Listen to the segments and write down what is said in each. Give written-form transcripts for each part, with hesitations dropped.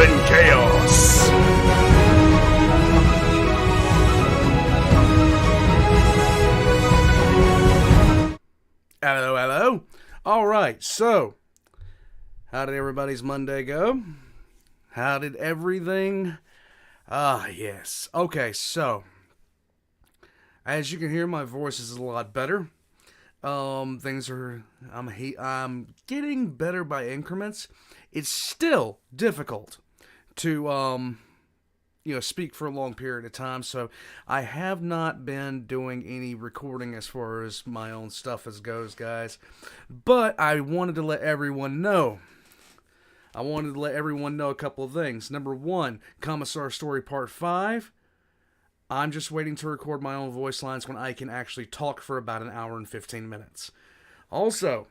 and chaos. Hello, hello. All right, so how did everybody's Monday go? How did everything? Yes. Okay, so as you can hear, my voice is a lot better. Things are I'm getting better by increments. It's still difficult to speak for a long period of time, so I have not been doing any recording as far as my own stuff as goes, guys. But I wanted to let everyone know. A couple of things. Number one, Commissar Story Part 5. I'm just waiting to record my own voice lines when I can actually talk for about an hour and 15 minutes. Also,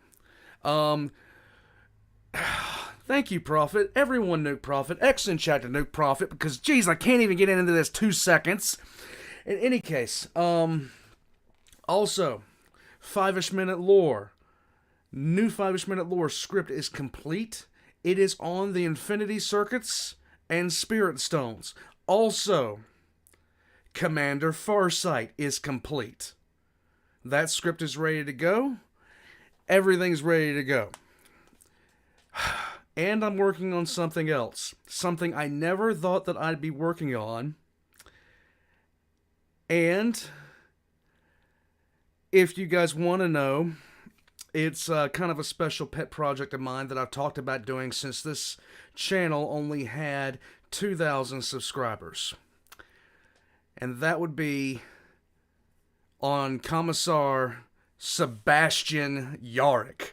thank you, Prophet. Everyone nuke Prophet. Excellent chat to nuke Prophet, because, geez, I can't even get into this 2 seconds. In any case, also, 5-ish minute lore. New 5-ish minute lore script is complete. It is on the Infinity Circuits and Spirit Stones. Also, Commander Farsight is complete. That script is ready to go. Everything's ready to go. And I'm working on something else. Something I never thought that I'd be working on. And if you guys want to know, it's kind of a special pet project of mine that I've talked about doing since this channel only had 2,000 subscribers. And that would be on Commissar Sebastian Yarick.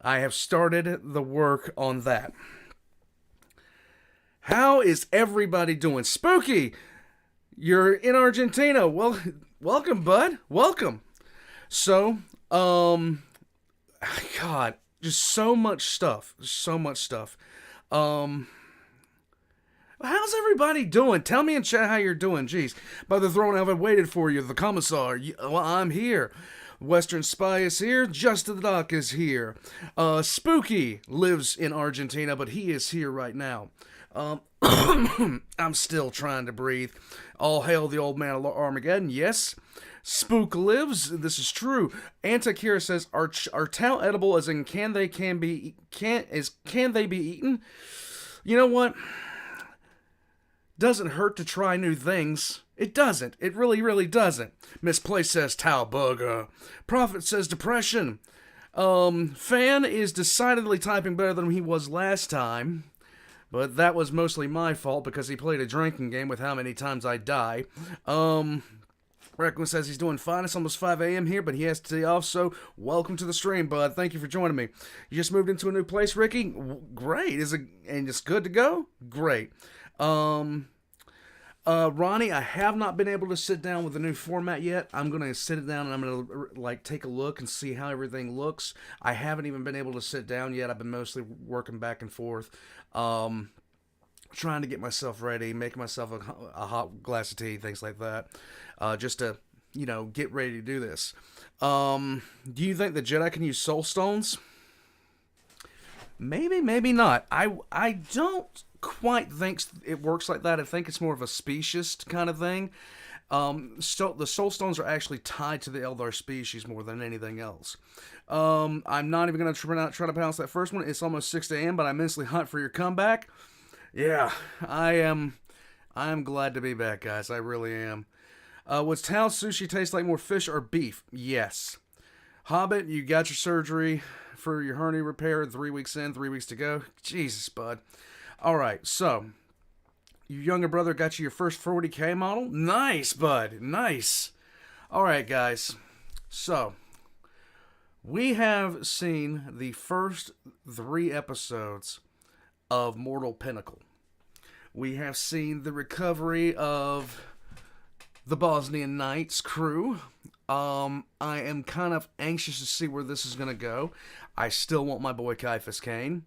I have started the work on that. How is everybody doing? Spooky, you're in Argentina. Well, welcome, bud. Welcome. So, God, just so much stuff. How's everybody doing? Tell me in chat how you're doing. Jeez. By the throne, I've waited for you. The Commissar. Well, I'm here. Western Spy is here. Just to the Dock is here. Spooky lives in Argentina, but he is here right now. I'm still trying to breathe. All hail the old man of Armageddon. Yes. Spook lives. This is true. Antakira says, "Are tau edible? As in, can they be eaten?" You know what? Doesn't hurt to try new things. It doesn't. It really, really doesn't. Misplaced says Tau Bug. Prophet says depression. Fan is decidedly typing better than he was last time. But that was mostly my fault because he played a drinking game with how many times I die. Reckon says he's doing fine. It's almost 5 a.m. here, but he has to day off, so welcome to the stream, bud. Thank you for joining me. You just moved into a new place, Ricky? Great. And it's good to go? Great. Ronnie, I have not been able to sit down with the new format yet. I'm going to sit it down and I'm going to take a look and see how everything looks. I haven't even been able to sit down yet. I've been mostly working back and forth, trying to get myself ready, making myself a hot glass of tea, things like that, just to, get ready to do this. Do you think the Jedi can use soul stones? Maybe, maybe not. I don't quite think it works like that. I think it's more of a speciest kind of thing. The soul stones are actually tied to the Eldar species more than anything else. I'm not even going to try to pronounce that first one. It's almost 6 a.m., but I'm immensely hot for your comeback. Yeah, I am glad to be back, guys. I really am. Would Tao sushi taste like more fish or beef? Yes. Hobbit, you got your surgery for your hernia repair. 3 weeks in, 3 weeks to go. Jesus, bud. All right, so your younger brother got you your first 40K model? Nice, bud. Nice. All right, guys. So we have seen the first 3 episodes of Mortal Pinnacle. We have seen the recovery of the Bosnian Knights crew. I am kind of anxious to see where this is going to go. I still want my boy Caiaphas Cain.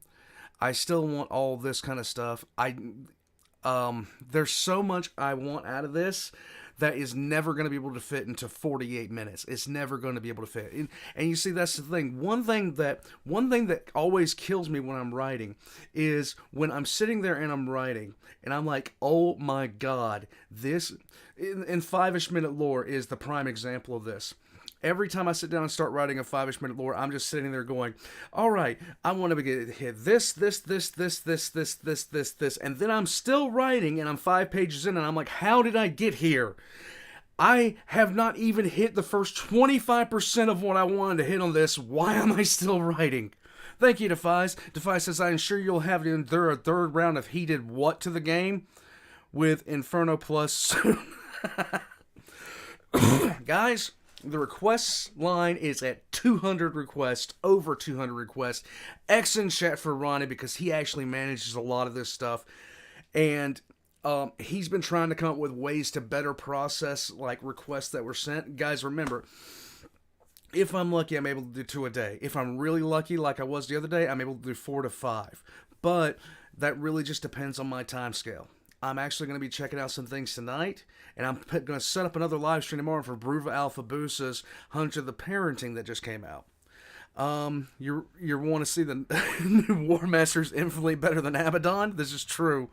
I still want all this kind of stuff. There's so much I want out of this that is never going to be able to fit into 48 minutes. It's never going to be able to fit. And you see, that's the thing. One thing that always kills me when I'm writing is when I'm sitting there and I'm writing, and I'm like, oh my God, this in 5-ish minute lore is the prime example of this. Every time I sit down and start writing a 5-ish minute lore, I'm just sitting there going, all right, I want to hit this, and then I'm still writing, and I'm 5 pages in, and I'm like, how did I get here? I have not even hit the first 25% of what I wanted to hit on this. Why am I still writing? Thank you, Defies. Defies says, I'm sure you'll have to endure a third round of heated what to the game with Inferno Plus soon. Guys, the requests line is at 200 requests, over 200 requests. X in chat for Ronnie because he actually manages a lot of this stuff. And he's been trying to come up with ways to better process like requests that were sent. Guys, remember, if I'm lucky, I'm able to do 2 a day. If I'm really lucky, like I was the other day, I'm able to do 4 to 5. But that really just depends on my time scale. I'm actually going to be checking out some things tonight, and I'm going to set up another live stream tomorrow for Bruva Alpha Boosa's Hunter the Parenting that just came out. You want to see the new War Masters infinitely better than Abaddon? This is true.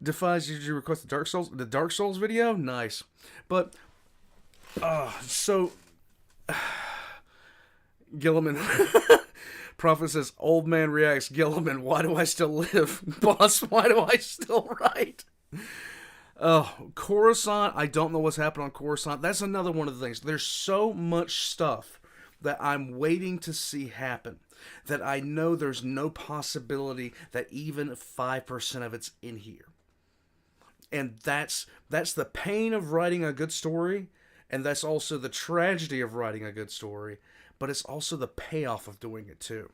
Defies, did you request the Dark Souls video? Nice. But so Gilliman Prophet says, old man reacts, Gilliman, why do I still live? Boss, why do I still write? Coruscant, I don't know what's happened on Coruscant. That's another one of the things. There's so much stuff that I'm waiting to see happen that I know there's no possibility that even 5% of it's in here. And that's the pain of writing a good story, and that's also the tragedy of writing a good story, but it's also the payoff of doing it too.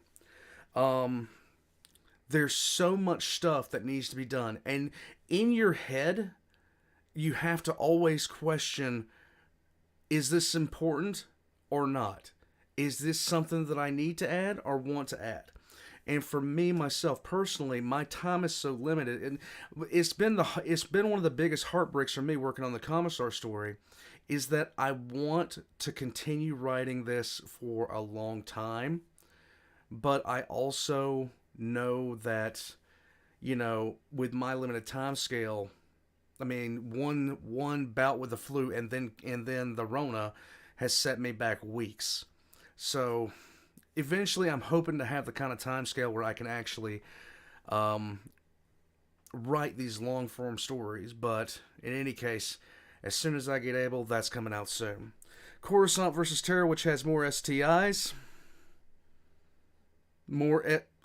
There's so much stuff that needs to be done, and in your head, you have to always question, is this important or not? Is this something that I need to add or want to add? And for me, myself, personally, my time is so limited, and it's been one of the biggest heartbreaks for me working on the Commissar story, is that I want to continue writing this for a long time, but I also know that, with my limited time scale, I mean, one bout with the flu and then the Rona has set me back weeks. So eventually I'm hoping to have the kind of time scale where I can actually write these long form stories, but in any case, as soon as I get able, that's coming out soon. Coruscant versus Terra, which has more STIs.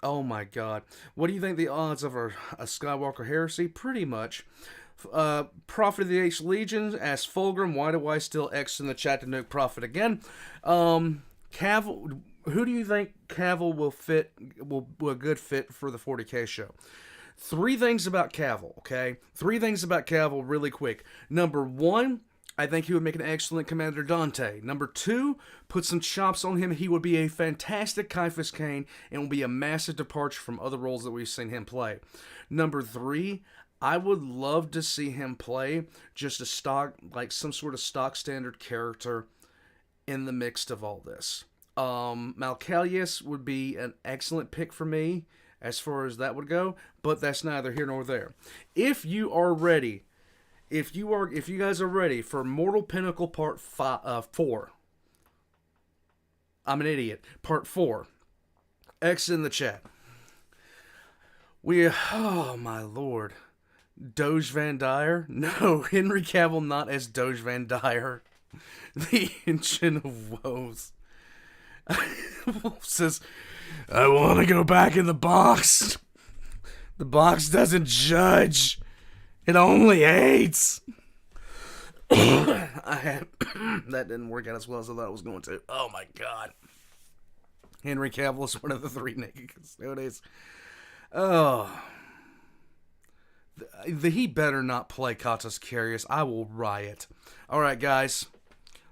Oh my God. What do you think the odds of a Skywalker heresy? Pretty much. Prophet of the H Legion asks Fulgrim, why do I still X in the chat to nuke Prophet again? Cavill, who do you think Cavill will a good fit for the 40K show? 3 things about Cavill, okay? 3 things about Cavill really quick. Number 1, I think he would make an excellent Commander Dante. Number 2, put some chops on him. He would be a fantastic Caiaphas Cain and will be a massive departure from other roles that we've seen him play. Number 3, I would love to see him play just a stock, like some sort of stock standard character in the mix of all this. Malcalius would be an excellent pick for me as far as that would go, but that's neither here nor there. If you guys are ready for Mortal Pinnacle Part 4, I'm an idiot. Part 4, X in the chat. Oh my lord. Doge Van Dyer? No, Henry Cavill not as Doge Van Dyer. The Engine of Woes. Wolf says, I want to go back in the box. The box doesn't judge. It only hates. That didn't work out as well as I thought it was going to. Oh my God. Henry Cavill is one of the 3 naked custodians. Oh. He better not play Katas Carius. I will riot. Alright, guys.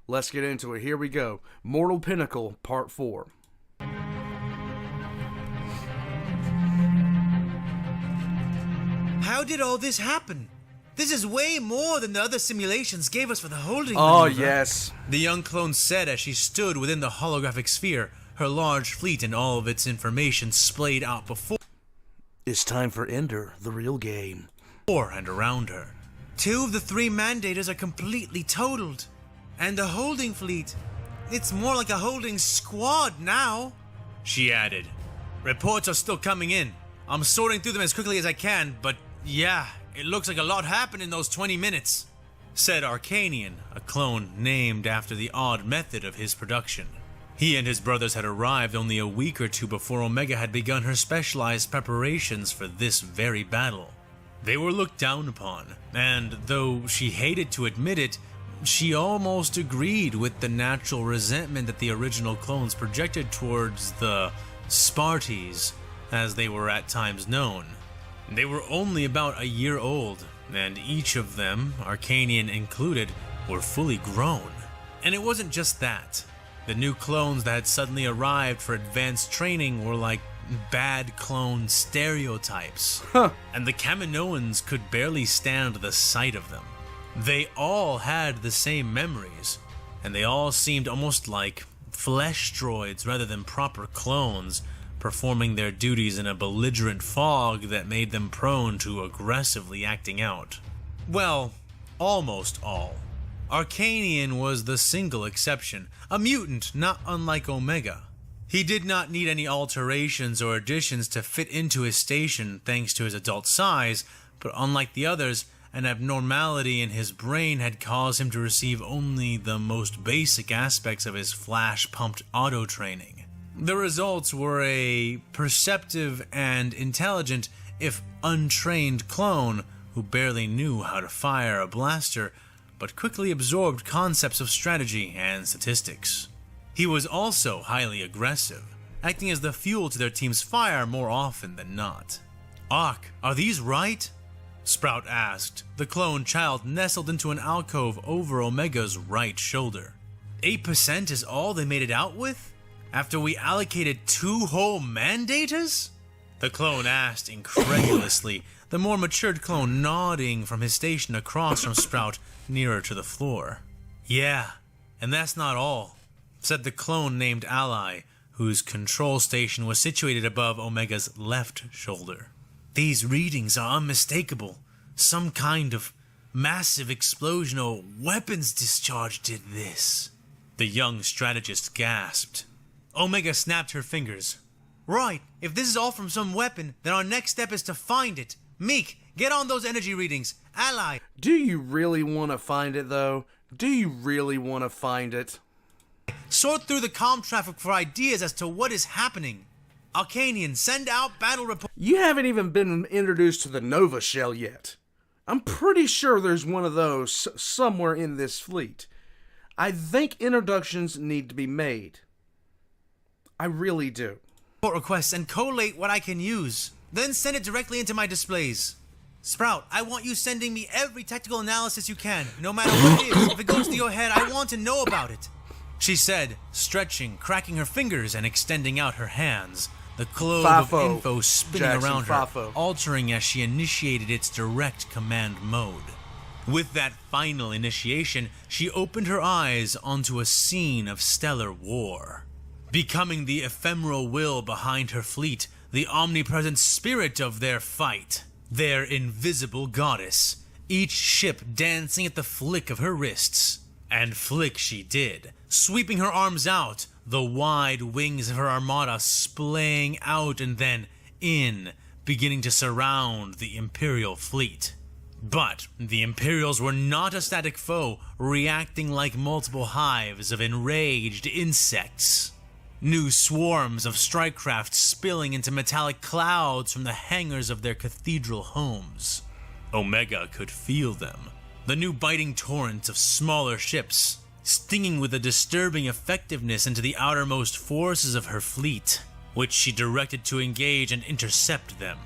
Let's get into it. Here we go. Mortal Pinnacle, Part 4. How did all this happen? This is way more than the other simulations gave us for the holding Oh, maneuver," yes. the young clone said as she stood within the holographic sphere, her large fleet and all of its information splayed out before It's time for Ender, the real game. and around her. 2 of the 3 mandators are completely totaled. And the holding fleet, it's more like a holding squad now, she added. Reports are still coming in. I'm sorting through them as quickly as I can, but yeah, it looks like a lot happened in those 20 minutes, said Arcanian, a clone named after the odd method of his production. He and his brothers had arrived only a week or 2 before Omega had begun her specialized preparations for this very battle. They were looked down upon, and though she hated to admit it, she almost agreed with the natural resentment that the original clones projected towards the Sparties, as they were at times known. They were only about a year old, and each of them, Arcanian included, were fully grown. And it wasn't just that. The new clones that had suddenly arrived for advanced training were like bad clone stereotypes. And the Kaminoans could barely stand the sight of them. They all had the same memories, and they all seemed almost like flesh droids rather than proper clones, performing their duties in a belligerent fog that made them prone to aggressively acting out. Well, almost all. Arcanian was the single exception, a mutant not unlike Omega. He did not need any alterations or additions to fit into his station thanks to his adult size, but unlike the others, an abnormality in his brain had caused him to receive only the most basic aspects of his flash-pumped auto-training. The results were a perceptive and intelligent, if untrained clone who barely knew how to fire a blaster, but quickly absorbed concepts of strategy and statistics. He was also highly aggressive, acting as the fuel to their team's fire more often than not. "Ark, are these right?" Sprout asked, the clone child nestled into an alcove over Omega's right shoulder. 8% is all they made it out with? After we allocated 2 whole mandators? The clone asked incredulously, the more matured clone nodding from his station across from Sprout nearer to the floor. "Yeah, and that's not all," said the clone named Ally, whose control station was situated above Omega's left shoulder. "These readings are unmistakable. Some kind of massive explosion or weapons discharge did this." The young strategist gasped. Omega snapped her fingers. "Right, if this is all from some weapon, then our next step is to find it. Meek, get on those energy readings. Ally." Do you really want to find it, though? Do you really want to find it? "Sort through the comm traffic for ideas as to what is happening. Arcanian, send out battle report." You haven't even been introduced to the Nova shell yet. I'm pretty sure there's one of those somewhere in this fleet. I think introductions need to be made. I really do. Requests and collate what I can use. Then send it directly into my displays. Sprout, I want you sending me every technical analysis you can, no matter what it is. If it goes to your head, I want to know about it, she said, stretching, cracking her fingers, and extending out her hands. The globe of info spinning around her, altering as she initiated its direct command mode. With that final initiation, she opened her eyes onto a scene of stellar war. Becoming the ephemeral will behind her fleet, the omnipresent spirit of their fight, their invisible goddess, each ship dancing at the flick of her wrists. And flick she did, sweeping her arms out, the wide wings of her armada splaying out and then in, beginning to surround the Imperial fleet. But the Imperials were not a static foe, reacting like multiple hives of enraged insects. New swarms of strike craft spilling into metallic clouds from the hangars of their cathedral homes. Omega could feel them, the new biting torrents of smaller ships, stinging with a disturbing effectiveness into the outermost forces of her fleet, which she directed to engage and intercept them.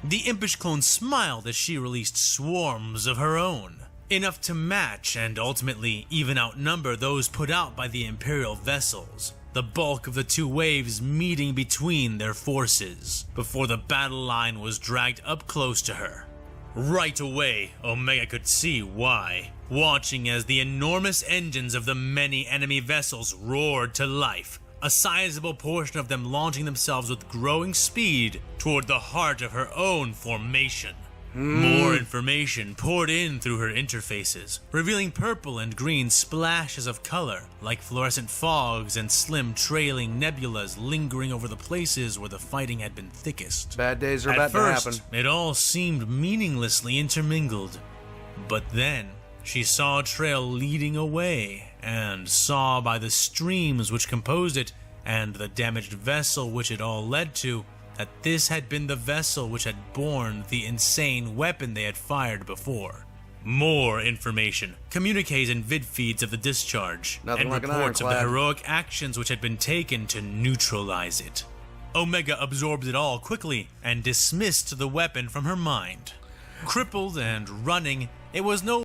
The impish clone smiled as she released swarms of her own, enough to match and ultimately even outnumber those put out by the Imperial vessels, the bulk of the 2 waves meeting between their forces, before the battle line was dragged up close to her. Right away, Omega could see why, watching as the enormous engines of the many enemy vessels roared to life, a sizable portion of them launching themselves with growing speed toward the heart of her own formation. More information poured in through her interfaces, revealing purple and green splashes of color, like fluorescent fogs and slim trailing nebulas lingering over the places where the fighting had been thickest. Bad days are At about first, to happen. it all seemed meaninglessly intermingled. But then, she saw a trail leading away, and saw by the streams which composed it, and the damaged vessel which it all led to, that this had been the vessel which had borne the insane weapon they had fired before. More information, communiques and vid feeds of the discharge, Nothing and like an reports of the ironclad. heroic actions which had been taken to neutralize it. Omega absorbed it all quickly and dismissed the weapon from her mind. Crippled and running, it was no...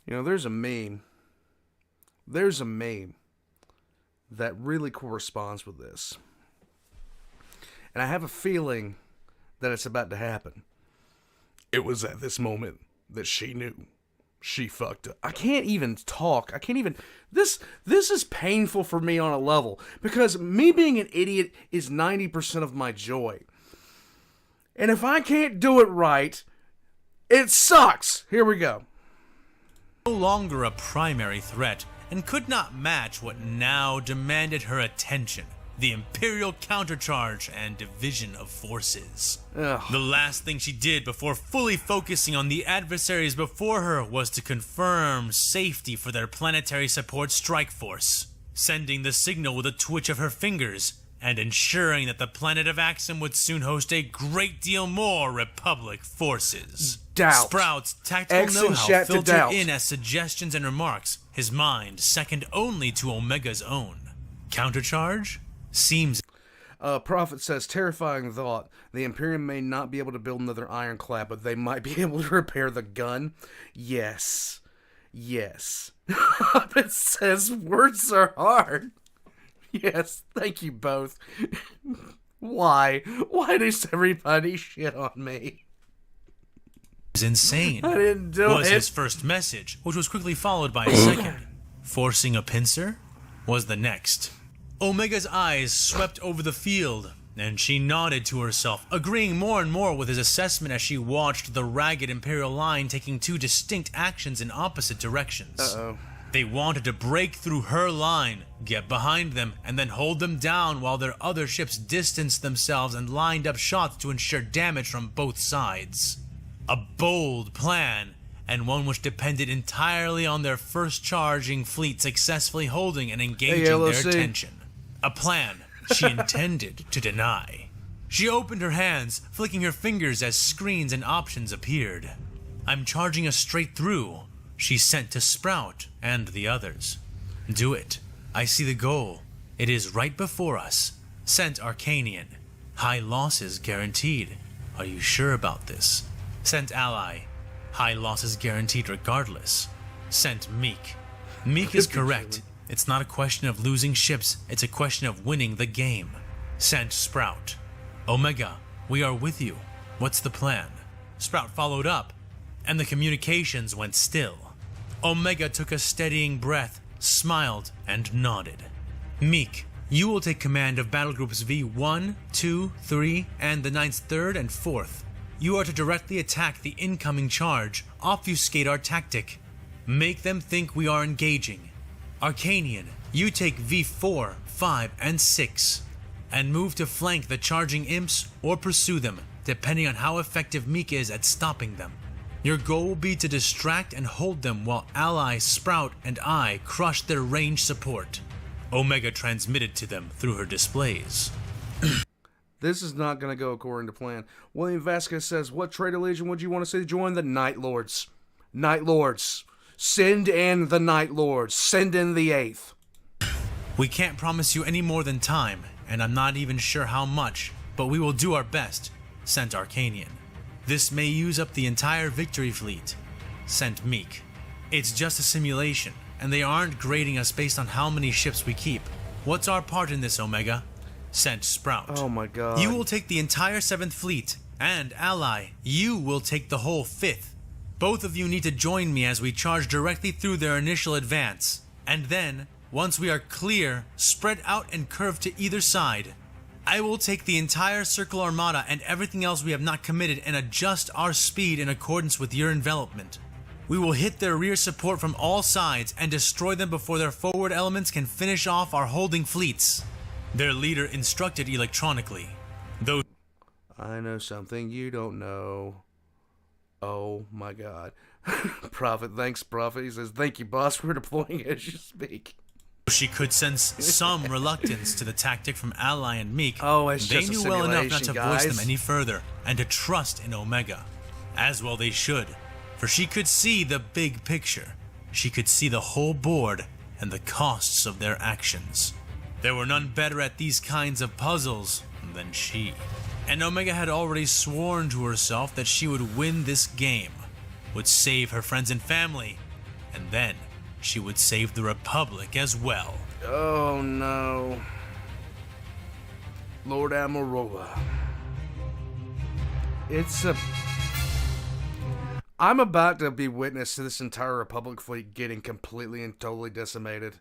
You know, there's a meme. There's a meme that really corresponds with this. And I have a feeling that it's about to happen. It was at this moment that she knew she fucked up. I can't even talk. I can't even... This is painful for me on a level, because me being an idiot is 90% of my joy. And if I can't do it right, it sucks. Here we go. no longer a primary threat, and could not match what now demanded her attention, the Imperial countercharge and division of forces. Ugh. The last thing she did before fully focusing on the adversaries before her was to confirm safety for their planetary support strike force, sending the signal with a twitch of her fingers, and ensuring that the planet of Axum would soon host a great deal more Republic forces. Doubt. Sprout's tactical Exit know-how chat to filtered doubt. in as suggestions and remarks, his mind second only to Omega's own. Countercharge? Seems... Prophet says, terrifying thought. The Imperium may not be able to build another ironclad, but they might be able to repair the gun. Yes. Yes. It says words are hard. Yes, thank you both. Why? Why does everybody shit on me? is insane. I didn't do was it. his first message, which was quickly followed by a second. Forcing a pincer was the next. Omega's eyes swept over the field, and she nodded to herself, agreeing more and more with his assessment as she watched the ragged Imperial line taking two distinct actions in opposite directions. Uh-oh. They wanted to break through her line, get behind them, and then hold them down while their other ships distanced themselves and lined up shots to ensure damage from both sides. A bold plan, and one which depended entirely on their first charging fleet successfully holding and engaging their LOC. attention. A plan she intended to deny. She opened her hands, flicking her fingers as screens and options appeared. "I'm charging us straight through," she sent to Sprout and the others. "Do it. I see the goal. It is right before us." Sent Arcanian. "High losses guaranteed. Are you sure about this?" Sent Ally. "High losses guaranteed regardless." Sent Meek. "Meek is correct. It's not a question of losing ships, it's a question of winning the game." Sent Sprout. "Omega, we are with you. What's the plan?" Sprout followed up, and the communications went still. Omega took a steadying breath, smiled, and nodded. "Meek, you will take command of battle groups V1, 2, 3, and the 9th, 3rd, and 4th. You are to directly attack the incoming charge, obfuscate our tactic, make them think we are engaging. Arcanian, you take V4, 5, and 6, and move to flank the charging imps or pursue them, depending on how effective Meek is at stopping them. Your goal will be to distract and hold them while Ally, Sprout, and I crush their range support." Omega transmitted to them through her displays. This is not going to go according to plan. William Vasquez says, what traitor legion would you want to see join? The Night Lords. Night Lords. Send in the Night Lords. Send in the 8th. "We can't promise you any more than time, and I'm not even sure how much, but we will do our best," sent Arcanian. "This may use up the entire victory fleet," sent Meek. "It's just a simulation, and they aren't grading us based on how many ships we keep. What's our part in this, Omega?" sent Sprout. Oh my god. You will take the entire 7th Fleet, and ally, you will take the whole 5th. Both of you need to join me as we charge directly through their initial advance, and then, once we are clear, spread out and curve to either side. I will take the entire Circle Armada and everything else we have not committed and adjust our speed in accordance with your envelopment. We will hit their rear support from all sides and destroy them before their forward elements can finish off our holding fleets. Their leader instructed electronically. Though I know something you don't know. Oh my god. Prophet, thanks, Prophet. He says, thank you, boss. We're deploying as you speak. she could sense some reluctance to the tactic from Ally and Meek, it's they just a knew well enough not to simulation, voice guys. them any further and to trust in Omega. As well they should, for she could see the big picture. She could see the whole board and the costs of their actions. There were none better at these kinds of puzzles than she. And Omega had already sworn to herself that she would win this game, would save her friends and family, and then she would save the Republic as well. Oh no. Lord Admiral. I'm about to be witness to this entire Republic fleet getting completely and totally decimated.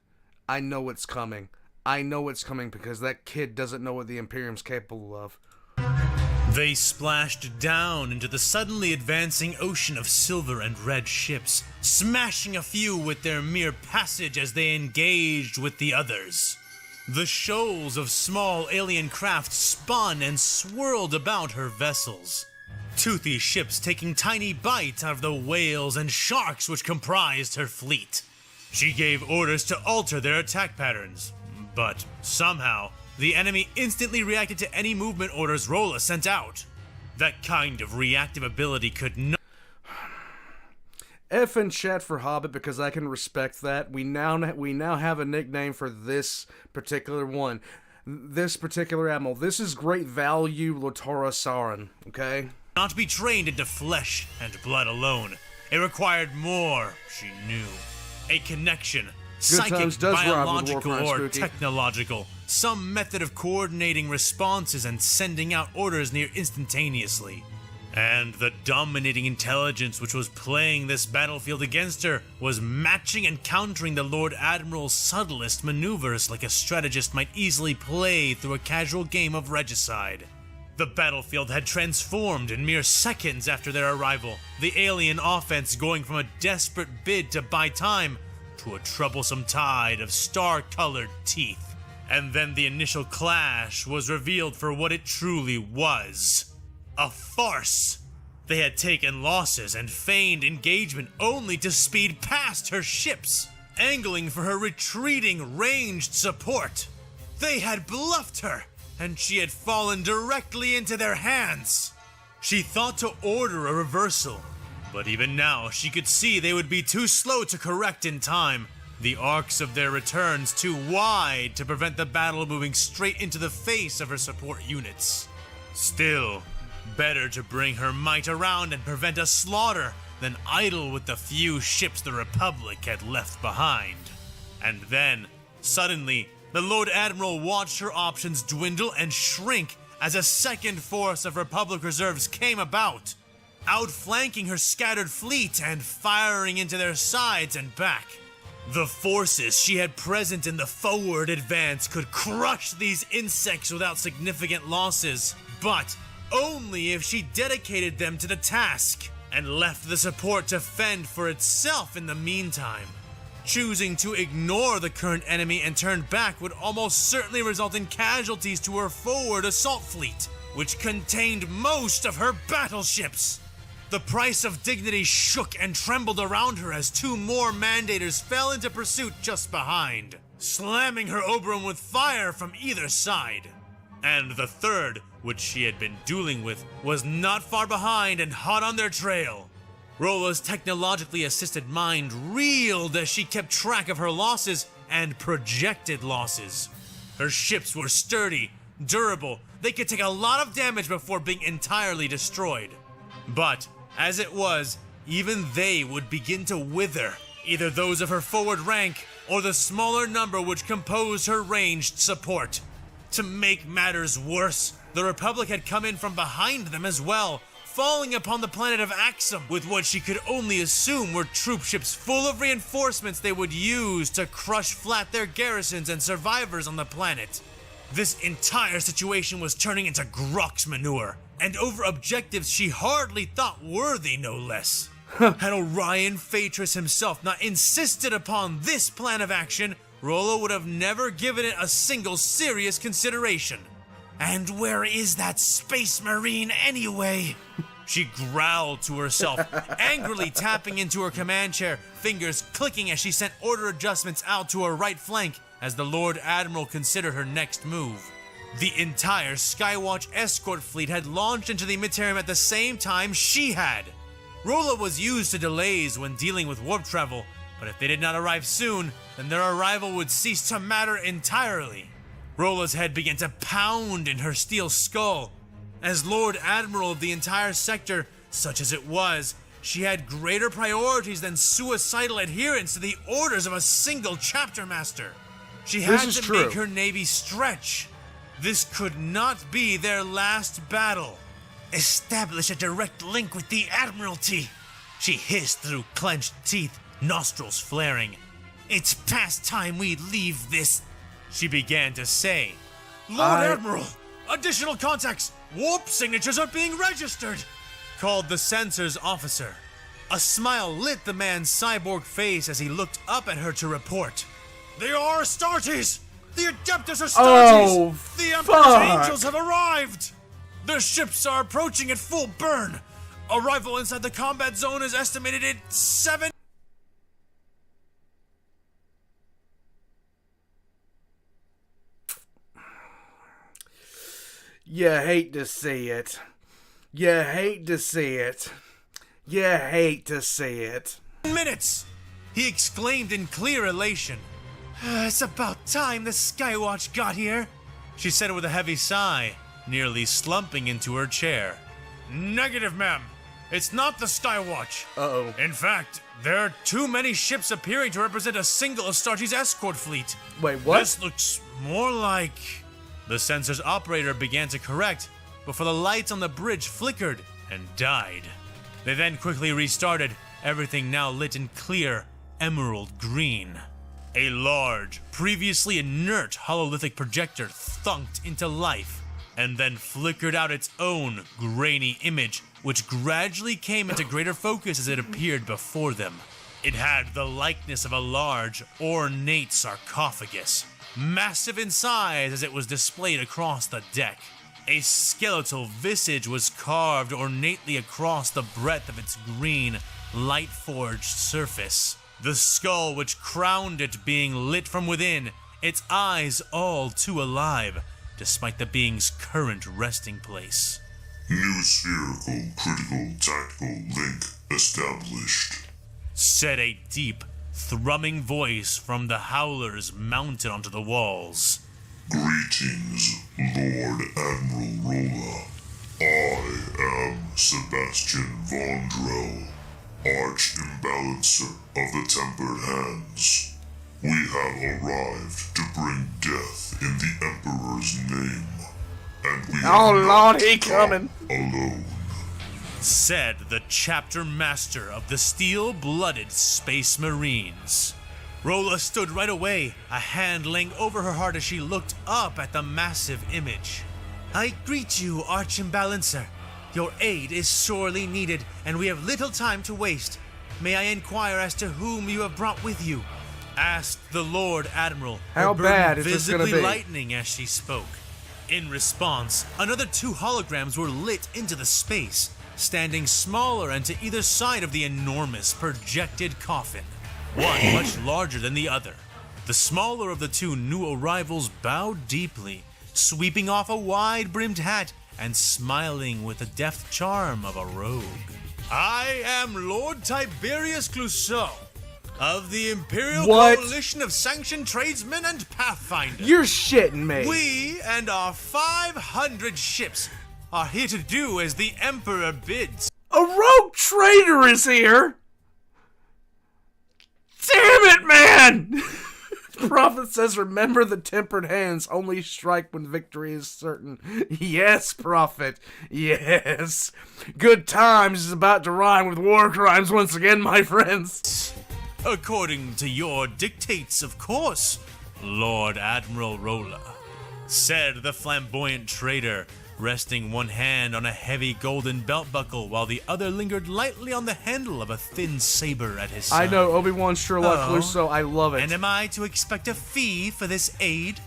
I know it's coming. I know it's coming because that kid doesn't know what the Imperium's capable of. They splashed down into the suddenly advancing ocean of silver and red ships, smashing a few with their mere passage as they engaged with the others. The shoals of small alien craft spun and swirled about her vessels. Toothy ships taking tiny bites out of the whales and sharks which comprised her fleet. She gave orders to alter their attack patterns, but somehow the enemy instantly reacted to any movement orders Rolla sent out. That kind of reactive ability could not. F in chat for Hobbit because I can respect that. We now have a nickname for this particular one. This particular admiral. This is great value Lotora Sarin, okay? Not be trained into flesh and blood alone. It required more, she knew. A connection, psychic, times does rhyme with biological, Warcry or Spooky. technological. Some method of coordinating responses and sending out orders near instantaneously. And the dominating intelligence which was playing this battlefield against her was matching and countering the Lord Admiral's subtlest maneuvers like a strategist might easily play through a casual game of regicide. The battlefield had transformed in mere seconds after their arrival, the alien offense going from a desperate bid to buy time to a troublesome tide of star-colored teeth. And then the initial clash was revealed for what it truly was. A farce. They had taken losses and feigned engagement only to speed past her ships, angling for her retreating ranged support. They had bluffed her, and she had fallen directly into their hands. She thought to order a reversal, but even now she could see they would be too slow to correct in time, the arcs of their returns too wide to prevent the battle moving straight into the face of her support units. Still, better to bring her might around and prevent a slaughter than idle with the few ships the Republic had left behind. And then, suddenly, the Lord Admiral watched her options dwindle and shrink as a second force of Republic reserves came about, outflanking her scattered fleet and firing into their sides and back. The forces she had present in the forward advance could crush these insects without significant losses, but only if she dedicated them to the task and left the support to fend for itself in the meantime. Choosing to ignore the current enemy and turn back would almost certainly result in casualties to her forward assault fleet, which contained most of her battleships. The price of dignity shook and trembled around her as two more Mandators fell into pursuit just behind, slamming her Oberon with fire from either side. And the third, which she had been dueling with, was not far behind and hot on their trail. Rolla's technologically assisted mind reeled as she kept track of her losses and projected losses. Her ships were sturdy, durable, they could take a lot of damage before being entirely destroyed. But, as it was, even they would begin to wither, either those of her forward rank or the smaller number which composed her ranged support. To make matters worse, the Republic had come in from behind them as well, falling upon the planet of Axum with what she could only assume were troop ships full of reinforcements they would use to crush flat their garrisons and survivors on the planet. This entire situation was turning into Grok's manure, and over objectives she hardly thought worthy, no less. Had Orion Phaetris himself not insisted upon this plan of action, Rollo would have never given it a single serious consideration. And where is that space marine anyway? She growled to herself, angrily tapping into her command chair, fingers clicking as she sent order adjustments out to her right flank as the Lord Admiral considered her next move. The entire Skywatch escort fleet had launched into the Midterm at the same time she had. Rolla was used to delays when dealing with warp travel, but if they did not arrive soon, then their arrival would cease to matter entirely. Rolla's head began to pound in her steel skull. As Lord Admiral of the entire sector, such as it was, she had greater priorities than suicidal adherence to the orders of a single chapter master. She had to make her navy stretch. This could not be their last battle. Establish a direct link with the Admiralty, she hissed through clenched teeth, nostrils flaring. It's past time we leave this, she began to say. Lord Admiral, additional contacts, warp signatures are being registered, called the sensors officer. A smile lit the man's cyborg face as he looked up at her to report. They are Astartes! The Adeptus Astartes! Oh, the Emperor's angels have arrived! Their ships are approaching at full burn. Arrival inside the combat zone is estimated at 7... You hate to see it. You hate to see it. You hate to see it. minutes! He exclaimed in clear elation. It's about time the Skywatch got here, she said with a heavy sigh, nearly slumping into her chair. Negative, ma'am. It's not the Skywatch. Uh-oh. In fact, there are too many ships appearing to represent a single Astartes escort fleet. Wait, what? This looks more like... The sensor's operator began to correct, before the lights on the bridge flickered and died. They then quickly restarted, everything now lit in clear emerald green. A large, previously inert hololithic projector thunked into life, and then flickered out its own grainy image, which gradually came into greater focus as it appeared before them. It had the likeness of a large, ornate sarcophagus, massive in size as it was displayed across the deck. A skeletal visage was carved ornately across the breadth of its green, light-forged surface. The skull which crowned it being lit from within, its eyes all too alive, despite the being's current resting place. New spherical critical tactical link established, said a deep, thrumming voice from the howlers mounted onto the walls. Greetings, Lord Admiral Rolla. I am Sebastian Vondrell, Arch-Imbalancer of the Tempered Hands. We have arrived to bring death in the Emperor's name, and we have Lord, he coming alone, said the chapter master of the steel-blooded Space Marines. Rolla stood right away, a hand laying over her heart as she looked up at the massive image. I greet you, Arch-Imbalancer. Your aid is sorely needed, and we have little time to waste. May I inquire as to whom you have brought with you? Asked the Lord Admiral, how bad is this gonna be? Visibly lightening as she spoke. In response, another 2 holograms were lit into the space, standing smaller and to either side of the enormous projected coffin, one much larger than the other. The smaller of the 2 new arrivals bowed deeply, sweeping off a wide-brimmed hat and smiling with the deft charm of a rogue. I am Lord Tiberius Clouseau of the Imperial Coalition of Sanctioned Tradesmen and Pathfinders. You're shitting me. We and our 500 ships are here to do as the Emperor bids. A rogue trader is here. Damn it, man! Prophet says, remember the tempered hands only strike when victory is certain. Yes, Prophet. Yes. Good times is about to rhyme with war crimes once again, my friends. According to your dictates, of course, Lord Admiral Rolla, said the flamboyant trader, resting one hand on a heavy golden belt buckle while the other lingered lightly on the handle of a thin saber at his side. I know, Obi-Wan Sherlock Clouseau, I love it. And am I to expect a fee for this aid?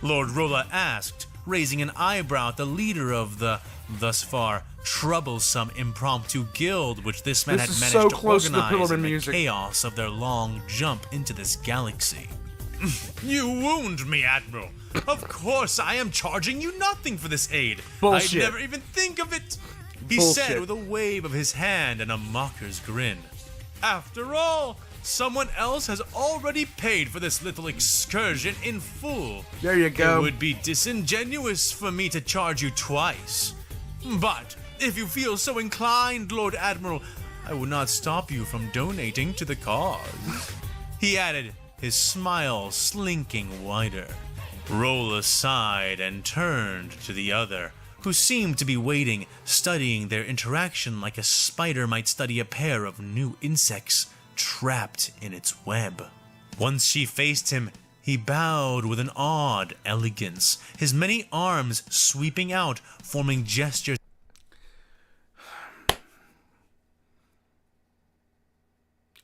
Lord Rolla asked, raising an eyebrow at the leader of the, thus far, troublesome impromptu guild which this man had managed to organize in the chaos of their long jump into this galaxy. You wound me, Admiral. Of course, I am charging you nothing for this aid. Bullshit. I'd never even think of it. He said with a wave of his hand and a mocker's grin. After all, someone else has already paid for this little excursion in full. There you go. It would be disingenuous for me to charge you twice. But if you feel so inclined, Lord Admiral, I will not stop you from donating to the cause. He added, his smile slinking wider. Rolla sighed and turned to the other, who seemed to be waiting, studying their interaction like a spider might study a pair of new insects trapped in its web. Once she faced him, he bowed with an odd elegance, his many arms sweeping out, forming gestures.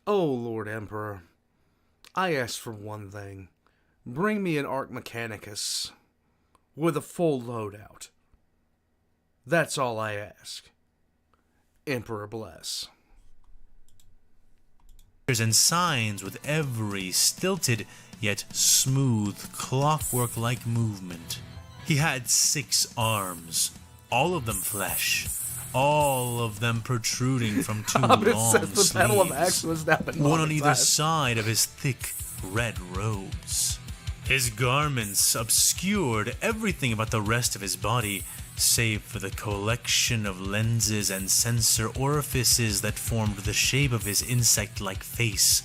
Oh, Lord Emperor, I ask for one thing. Bring me an Arc Mechanicus with a full loadout. That's all I ask. Emperor bless. And signs with every stilted yet smooth clockwork-like movement. He had 6 arms, all of them flesh, all of them protruding from 2 long sleeves, the Battle of Axis now been one on either side of his thick red robes. His garments obscured everything about the rest of his body, save for the collection of lenses and sensor orifices that formed the shape of his insect-like face,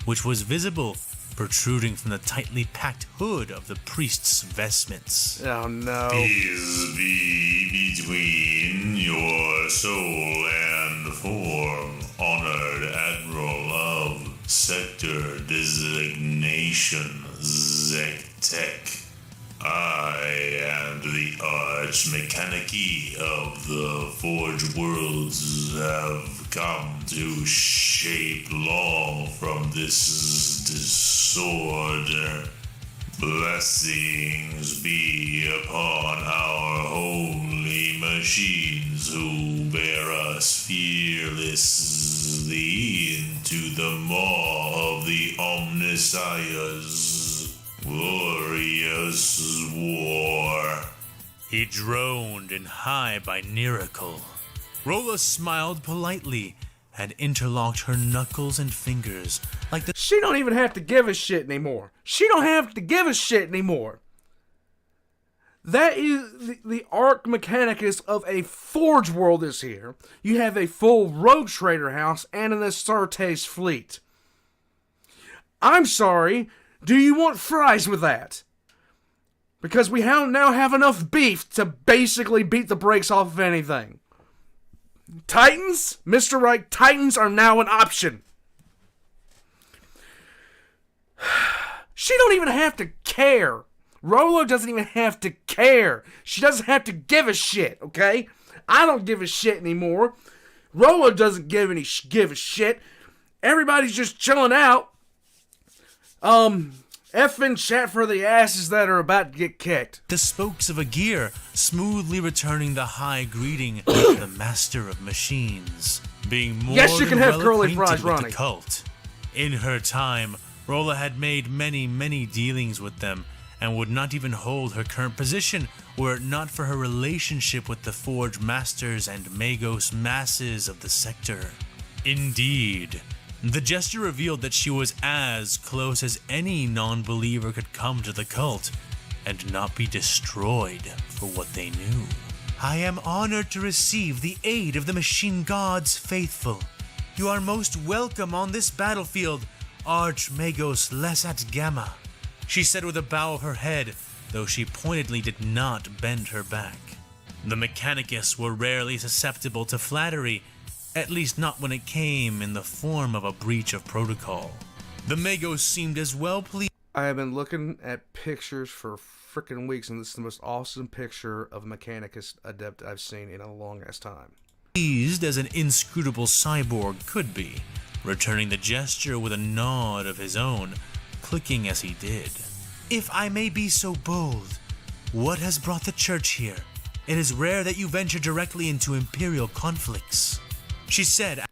which was visible protruding from the tightly packed hood of the priest's vestments. Oh no. Is be between your soul and form, honored Admiral of Sector Designation Zektek. I and the Arch Mechanici of the Forge Worlds have come to shape law from this disorder. Blessings be upon our holy machines who bear us fearlessly into the maw of the Omnissiah's glorious war. He droned in high binaural. Rolla smiled politely and interlocked her knuckles and fingers like the... She don't even have to give a shit anymore. She don't have to give a shit anymore. That is the Arc Mechanicus of a Forge World is here. You have a full Rogue Trader house and an Astartes fleet. I'm sorry, do you want fries with that? Because we now have enough beef to basically beat the brakes off of anything. Titans? Mr. Reich, Titans are now an option. She don't even have to care. Rolo doesn't even have to care. She doesn't have to give a shit, okay? I don't give a shit anymore. Rolo doesn't give a shit. Everybody's just chilling out. Effing chat for the asses that are about to get kicked. The spokes of a gear, smoothly returning the high greeting of the master of machines, being more yes, you can have curly acquainted fries, with Ronnie. the cult. In her time, Rolla had made many dealings with them, and would not even hold her current position were it not for her relationship with the Forge Masters and Magos masses of the sector. Indeed, the gesture revealed that she was as close as any non-believer could come to the cult, and not be destroyed for what they knew. I am honored to receive the aid of the Machine God's faithful. You are most welcome on this battlefield, Archmagos Lesat Gamma. she said with a bow of her head, though she pointedly did not bend her back. The Mechanicus were rarely susceptible to flattery, at least not when it came in the form of a breach of protocol. The Magos seemed as well pleased. I have been looking at pictures for freaking weeks, and this is the most awesome picture of a Mechanicus adept I've seen in a long ass time. Pleased as an inscrutable cyborg could be, returning the gesture with a nod of his own, clicking as he did. If I may be so bold, what has brought the church here? It is rare that you venture directly into Imperial conflicts, she said.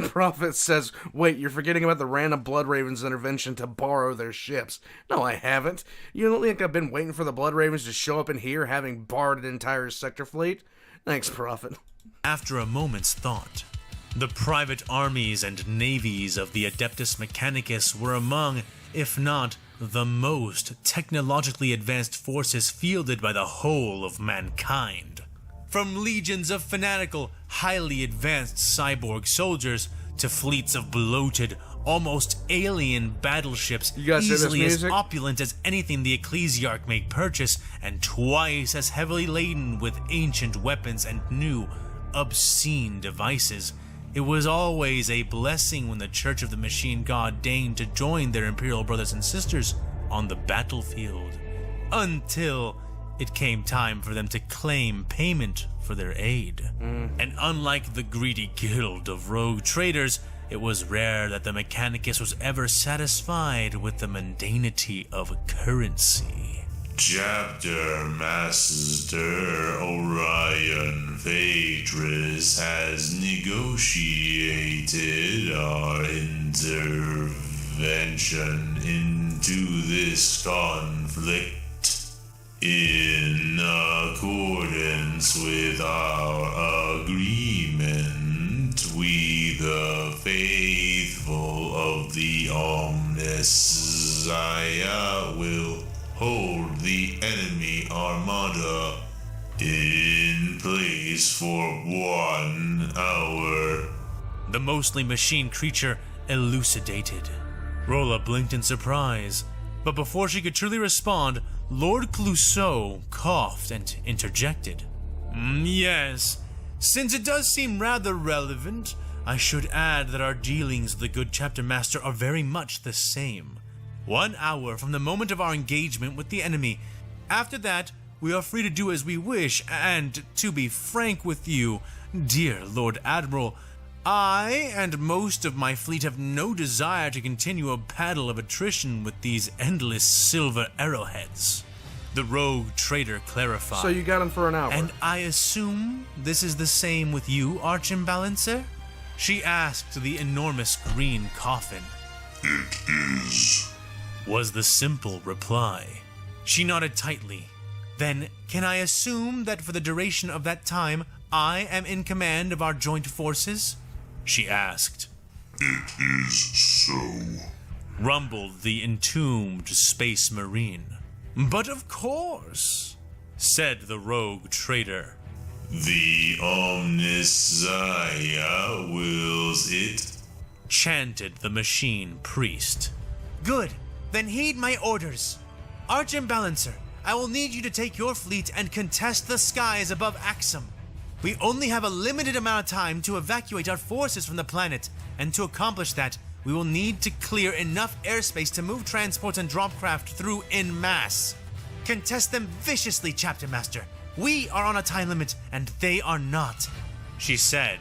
Prophet says, wait, you're forgetting about the random Blood Ravens intervention to borrow their ships. No, I haven't. You don't think I've been waiting for the Blood Ravens to show up in here, having borrowed an entire sector fleet? Thanks, Prophet. After a moment's thought, the private armies and navies of the Adeptus Mechanicus were among, if not the most technologically advanced forces fielded by the whole of mankind. From legions of fanatical, highly advanced cyborg soldiers to fleets of bloated, almost alien battleships easily as opulent as anything the Ecclesiarch may purchase and twice as heavily laden with ancient weapons and new, obscene devices. It was always a blessing when the Church of the Machine God deigned to join their Imperial brothers and sisters on the battlefield, until it came time for them to claim payment for their aid. And unlike the greedy guild of rogue traders, it was rare that the Mechanicus was ever satisfied with the mundanity of currency. Chapter Master Orion Phaedrus has negotiated our intervention into this conflict. In accordance with our agreement, we the faithful of the Omnissiah will hold the enemy armada in place for 1 hour. The mostly machine creature elucidated. Rolla blinked in surprise, but before she could truly respond, Lord Clouseau coughed and interjected. Yes, since it does seem rather relevant, I should add that our dealings with the good chapter master are very much the same. 1 hour from the moment of our engagement with the enemy. After that, we are free to do as we wish, and to be frank with you, dear Lord Admiral, I and most of my fleet have no desire to continue a battle of attrition with these endless silver arrowheads. The rogue trader clarified. So you got him for an hour. And I assume this is the same with you, Archimbalancer? She asked the enormous green coffin. It is, was the simple reply. She nodded tightly. Then, can I assume that for the duration of that time, I am in command of our joint forces? She asked. It is so, rumbled the entombed space marine. But of course, said the rogue trader. The Omnissiah wills it, chanted the machine priest. Good, then heed my orders. Archimbalancer, I will need you to take your fleet and contest the skies above Axum. We only have a limited amount of time to evacuate our forces from the planet, and to accomplish that, we will need to clear enough airspace to move transports and drop craft through en masse. Contest them viciously, Chapter Master. We are on a time limit, and they are not, she said.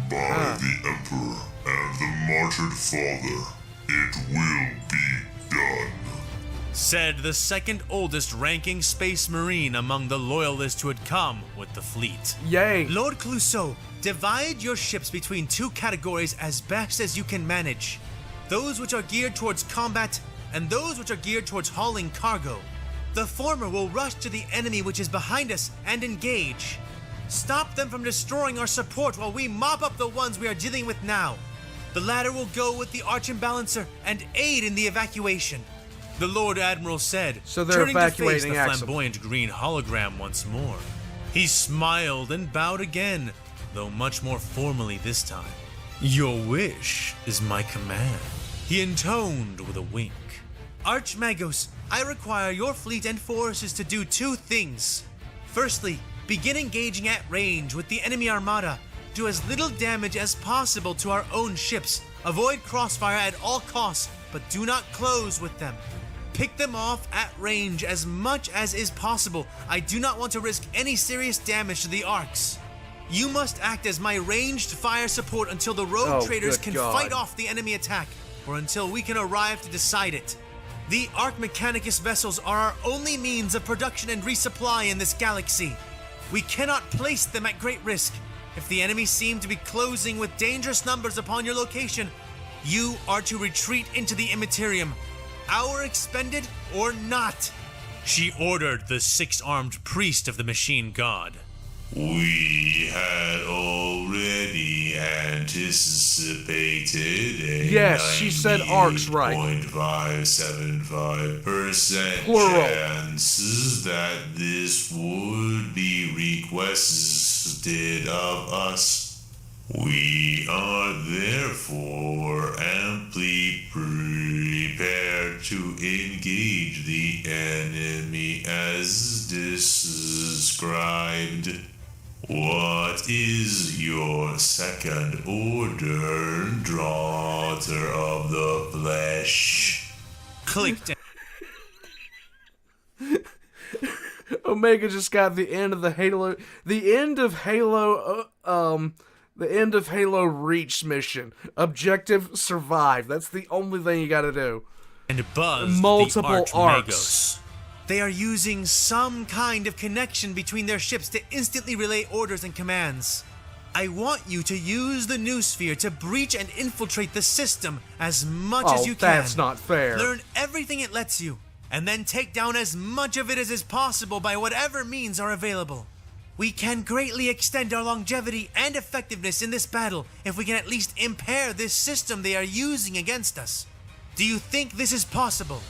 By the Emperor and the martyred Father, it will be done, said the second oldest ranking space marine among the loyalists who had come with the fleet. Yay! Lord Clouseau, divide your ships between 2 categories as best as you can manage. Those which are geared towards combat, and those which are geared towards hauling cargo. The former will rush to the enemy which is behind us and engage. Stop them from destroying our support while we mop up the ones we are dealing with now. The latter will go with the Archimbalancer and aid in the evacuation, the Lord Admiral said, so they're turning evacuating to face the Axum. flamboyant green hologram once more. He smiled and bowed again, though much more formally this time. Your wish is my command, he intoned with a wink. Archmagos, I require your fleet and forces to do 2 things. Firstly, begin engaging at range with the enemy armada. Do as little damage as possible to our own ships. Avoid crossfire at all costs, but do not close with them. Pick them off at range as much as is possible. I do not want to risk any serious damage to the arcs. You must act as my ranged fire support until the rogue traders can fight off the enemy attack, or until we can arrive to decide it. The Arc Mechanicus vessels are our only means of production and resupply in this galaxy. We cannot place them at great risk. If the enemy seem to be closing with dangerous numbers upon your location, you are to retreat into the Immaterium. Hour expended or not. She ordered the 6-armed priest of the machine god. We had already anticipated a Yes, she said arcs right. 98.575% Plural. chances that this would be requested of us. We are therefore amply prepared to engage the enemy as described. What is your second order, daughter of the flesh? Clicked. Omega just got the end of the Halo. The end of Halo. The end of Halo Reach mission. Objective survive. That's the only thing you gotta do. And buzzed Multiple the arcs. Archmagos. They are using some kind of connection between their ships to instantly relay orders and commands. I want you to use the Noosphere to breach and infiltrate the system as much as you can. That's not fair. Learn everything it lets you, and then take down as much of it as is possible by whatever means are available. We can greatly extend our longevity and effectiveness in this battle if we can at least impair this system they are using against us. Do you think this is possible?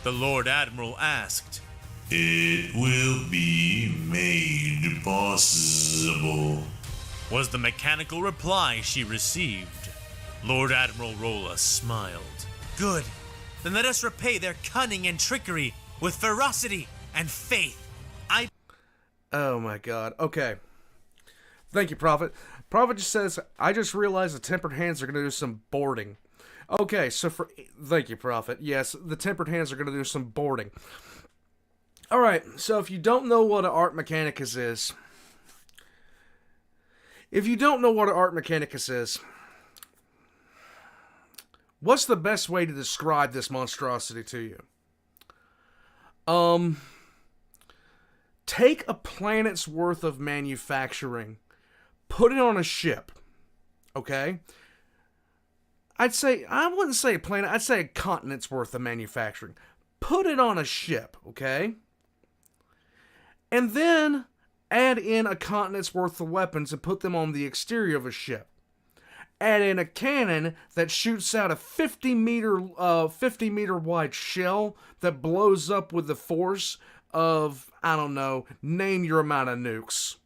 The Lord Admiral asked. It will be made possible, Was the mechanical reply she received. Lord Admiral Rolla smiled. Good. Then let us repay their cunning and trickery with ferocity and faith. Oh my god. Okay. Thank you, Prophet. Prophet just says, I just realized the Tempered Hands are going to do some boarding. Okay, so thank you, Prophet. Yes, the Tempered Hands are going to do some boarding. Alright, so if you don't know what an Art Mechanicus is... what's the best way to describe this monstrosity to you? Take a planet's worth of manufacturing, put it on a ship, okay? I wouldn't say a planet, I'd say a continent's worth of manufacturing. Put it on a ship, okay? And then add in a continent's worth of weapons and put them on the exterior of a ship. Add in a cannon that shoots out a 50 meter wide shell that blows up with the force of, I don't know, name your amount of nukes.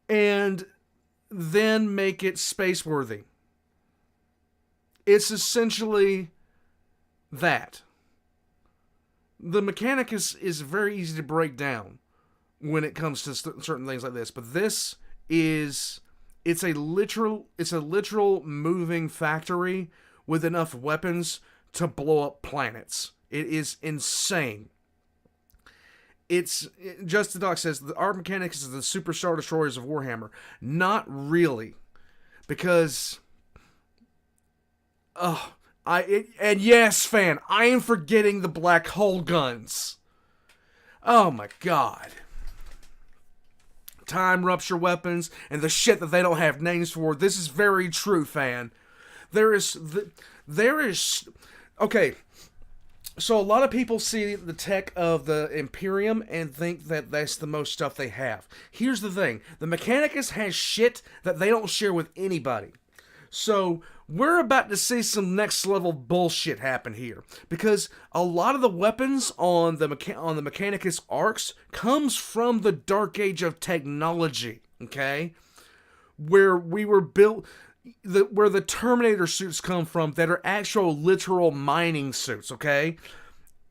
And then make it space-worthy. It's essentially that. The Mechanicus is very easy to break down when it comes to certain things like this, but this is... It's a literal moving factory with enough weapons to blow up planets. It is insane. Just the Doc says, the Art Mechanicus is the superstar destroyers of Warhammer. Not really. Because... and yes, fan, I am forgetting the black hole guns. Oh my god. Time rupture weapons and the shit that they don't have names for. This is very true, fan. There is okay. So a lot of people see the tech of the Imperium and think that that's the most stuff they have. Here's the thing. The Mechanicus has shit that they don't share with anybody. So we're about to see some next level bullshit happen here. Because a lot of the weapons on the Mechanicus arcs comes from the Dark Age of technology. Okay? Where we were built... where the Terminator suits come from that are actual literal mining suits, okay?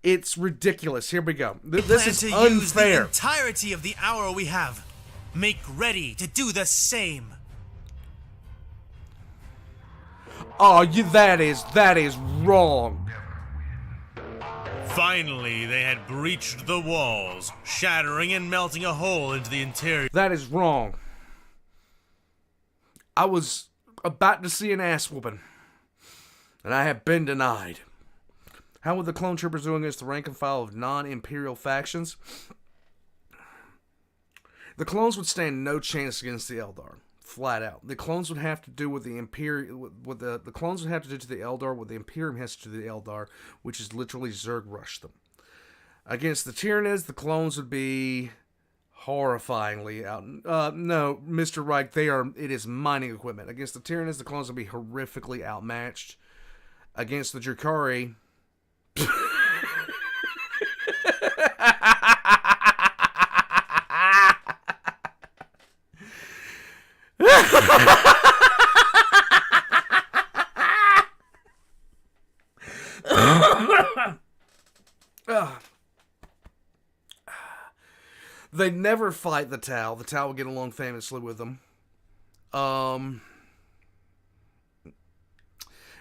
It's ridiculous. Here we go. This is unfair. unfair. Use the entirety of the hour we have. Make ready to do the same. Oh, that is wrong. Finally, they had breached the walls, shattering and melting a hole into the interior. That is wrong. I was about to see an ass whooping, and I have been denied. How would the clone troopers do against the rank and file of non-Imperial factions? The clones would stand no chance against the Eldar, flat out. The clones would have to do what the Imperial, the clones would have to do to the Eldar what the Imperium has to do to the Eldar, which is literally Zerg rush them. Against the Tyranids, the clones would be horrifyingly out. No, Mr. Reich, it is mining equipment. Against the Tyranids, the clones would be horrifically outmatched. Against the Drukhari, they'd never fight the Tau. The Tau would get along famously with them. And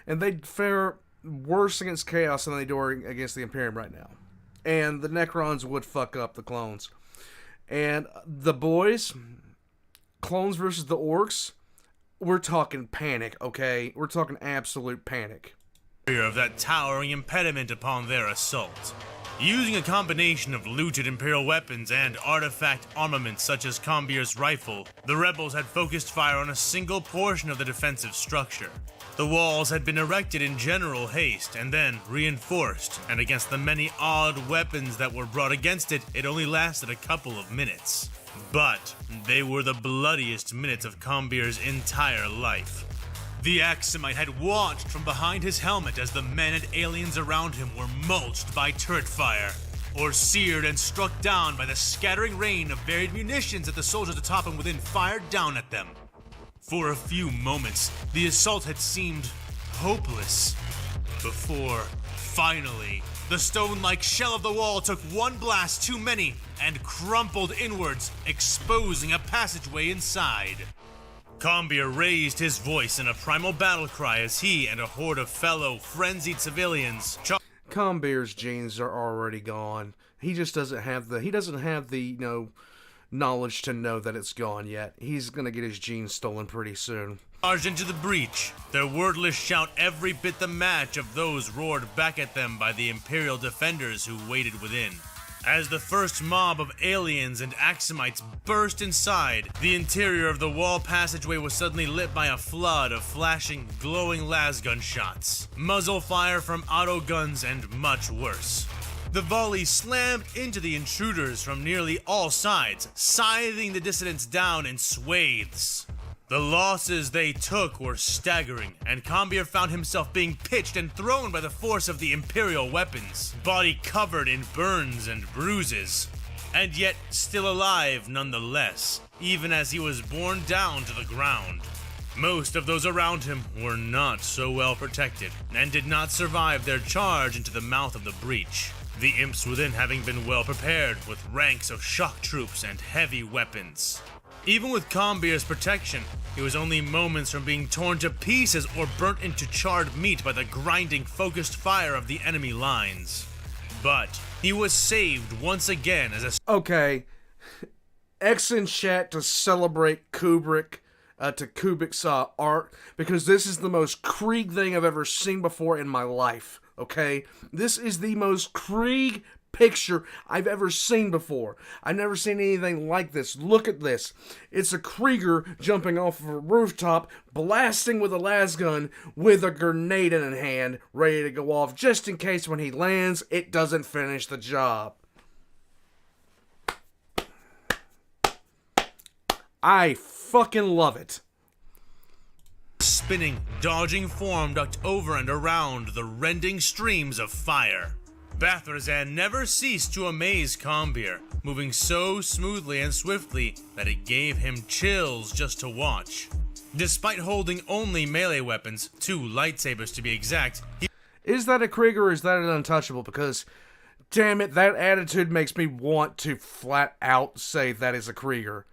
they'd fare worse against Chaos than they do against the Imperium right now. And the Necrons would fuck up the clones. And the boys, clones versus the orcs, we're talking panic, okay? We're talking absolute panic. Of that towering impediment upon their assault. Using a combination of looted Imperial weapons and artifact armaments such as Combier's rifle, the rebels had focused fire on a single portion of the defensive structure. The walls had been erected in general haste and then reinforced, and against the many odd weapons that were brought against it, it only lasted a couple of minutes. But they were the bloodiest minutes of Combier's entire life. The Axumite had watched from behind his helmet as the men and aliens around him were mulched by turret fire, or seared and struck down by the scattering rain of varied munitions that the soldiers atop and within fired down at them. For a few moments, the assault had seemed hopeless, before, finally, the stone-like shell of the wall took one blast too many and crumpled inwards, exposing a passageway inside. Combier raised his voice in a primal battle cry as he and a horde of fellow frenzied civilians. Combier's genes are already gone. He just doesn't have the knowledge to know that it's gone yet. He's gonna get his genes stolen pretty soon. Charged into the breach, their wordless shout every bit the match of those roared back at them by the Imperial defenders who waited within. As the first mob of aliens and Axumites burst inside, the interior of the wall passageway was suddenly lit by a flood of flashing, glowing lasgun shots, muzzle fire from auto guns, and much worse. The volleys slammed into the intruders from nearly all sides, scything the dissidents down in swathes. The losses they took were staggering, and Combier found himself being pitched and thrown by the force of the Imperial weapons, body covered in burns and bruises, and yet still alive nonetheless, even as he was borne down to the ground. Most of those around him were not so well protected, and did not survive their charge into the mouth of the breach, the imps within having been well prepared with ranks of shock troops and heavy weapons. Even with Combier's protection, he was only moments from being torn to pieces or burnt into charred meat by the grinding, focused fire of the enemy lines. But he was saved once again as a... Okay, X in chat to celebrate Kubrick's art, because this is the most Krieg thing I've ever seen before in my life, okay? This is the most Krieg picture I've ever seen before. I've never seen anything like this. Look at this. It's a Krieger jumping off of a rooftop, blasting with a lasgun with a grenade in hand, ready to go off, just in case when he lands, it doesn't finish the job. I fucking love it. Spinning, dodging form ducked over and around the rending streams of fire. Bathrazan never ceased to amaze Combier, moving so smoothly and swiftly that it gave him chills just to watch. Despite holding only melee weapons, 2 lightsabers to be exact, Is that a Krieger or is that an untouchable? Because, damn it, that attitude makes me want to flat out say that is a Krieger.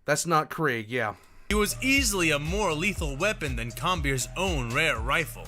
That's not Krieg, yeah. he was easily a more lethal weapon than Combier's own rare rifle.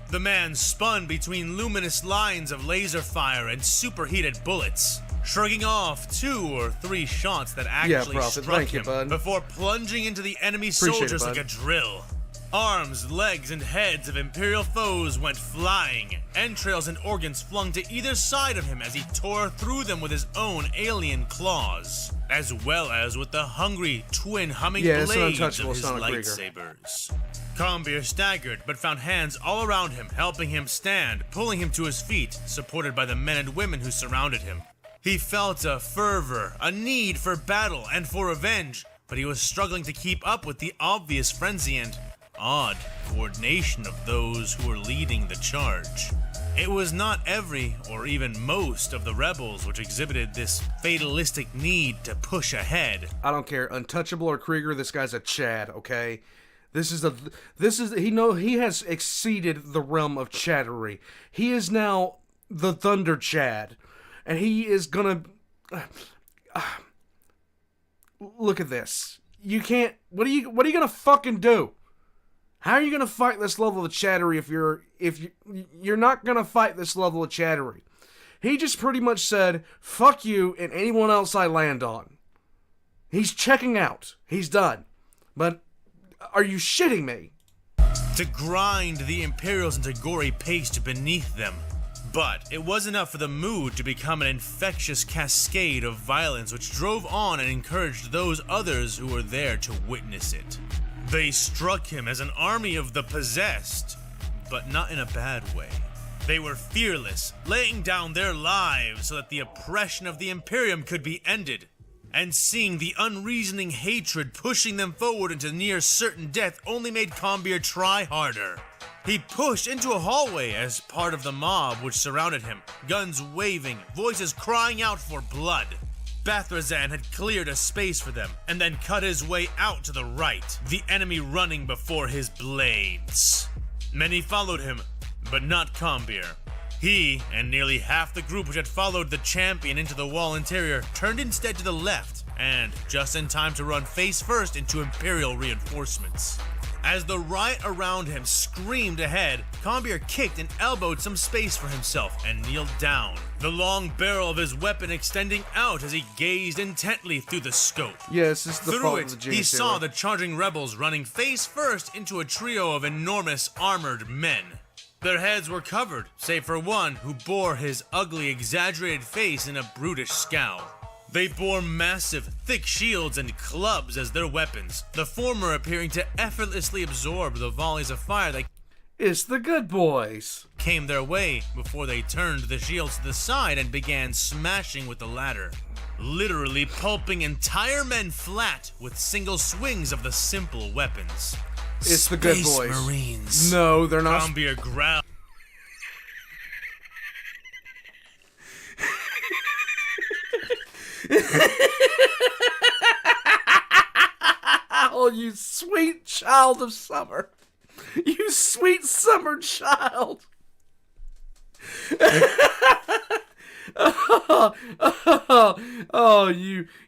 The man spun between luminous lines of laser fire and superheated bullets, shrugging off 2 or 3 shots that actually struck him before plunging into the enemy soldiers like a drill. Arms, legs, and heads of Imperial foes went flying, entrails and organs flung to either side of him as he tore through them with his own alien claws, as well as with the hungry, twin humming blades of his lightsabers. Combier staggered, but found hands all around him, helping him stand, pulling him to his feet, supported by the men and women who surrounded him. He felt a fervor, a need for battle and for revenge, but he was struggling to keep up with the obvious frenzy and odd coordination of those who were leading the charge. It was not every, or even most, of the rebels which exhibited this fatalistic need to push ahead. I don't care, untouchable or Krieger, this guy's a Chad, okay? He has exceeded the realm of chattery. He is now the Thunder Chad, and he is gonna look at this. You can't. What are you gonna fucking do? How are you gonna fight this level of chattery if you're not gonna fight this level of chattery? He just pretty much said, "Fuck you and anyone else I land on." He's checking out. He's done. But are you shitting me? To grind the Imperials into gory paste beneath them. But it was enough for the mood to become an infectious cascade of violence which drove on and encouraged those others who were there to witness it. They struck him as an army of the possessed, but not in a bad way. They were fearless, laying down their lives so that the oppression of the Imperium could be ended. And seeing the unreasoning hatred pushing them forward into near certain death only made Combier try harder. He pushed into a hallway as part of the mob which surrounded him, guns waving, voices crying out for blood. Bathrazan had cleared a space for them, and then cut his way out to the right, the enemy running before his blades. Many followed him, but not Combier. He, and nearly half the group which had followed the champion into the wall interior, turned instead to the left, and just in time to run face first into Imperial reinforcements. As the riot around him screamed ahead, Combier kicked and elbowed some space for himself and kneeled down, the long barrel of his weapon extending out as he gazed intently through the scope. Yes, this is the Through it, he saw the charging rebels running face first into a trio of enormous armored men. Their heads were covered, save for one who bore his ugly, exaggerated face in a brutish scowl. They bore massive, thick shields and clubs as their weapons, the former appearing to effortlessly absorb the volleys of fire that It's the good boys came their way before they turned the shields to the side and began smashing with the latter, literally pulping entire men flat with single swings of the simple weapons. It's the good boys. Marines. No, they're not. Combier growled. Oh, you sweet child of summer. You sweet summer child. Oh,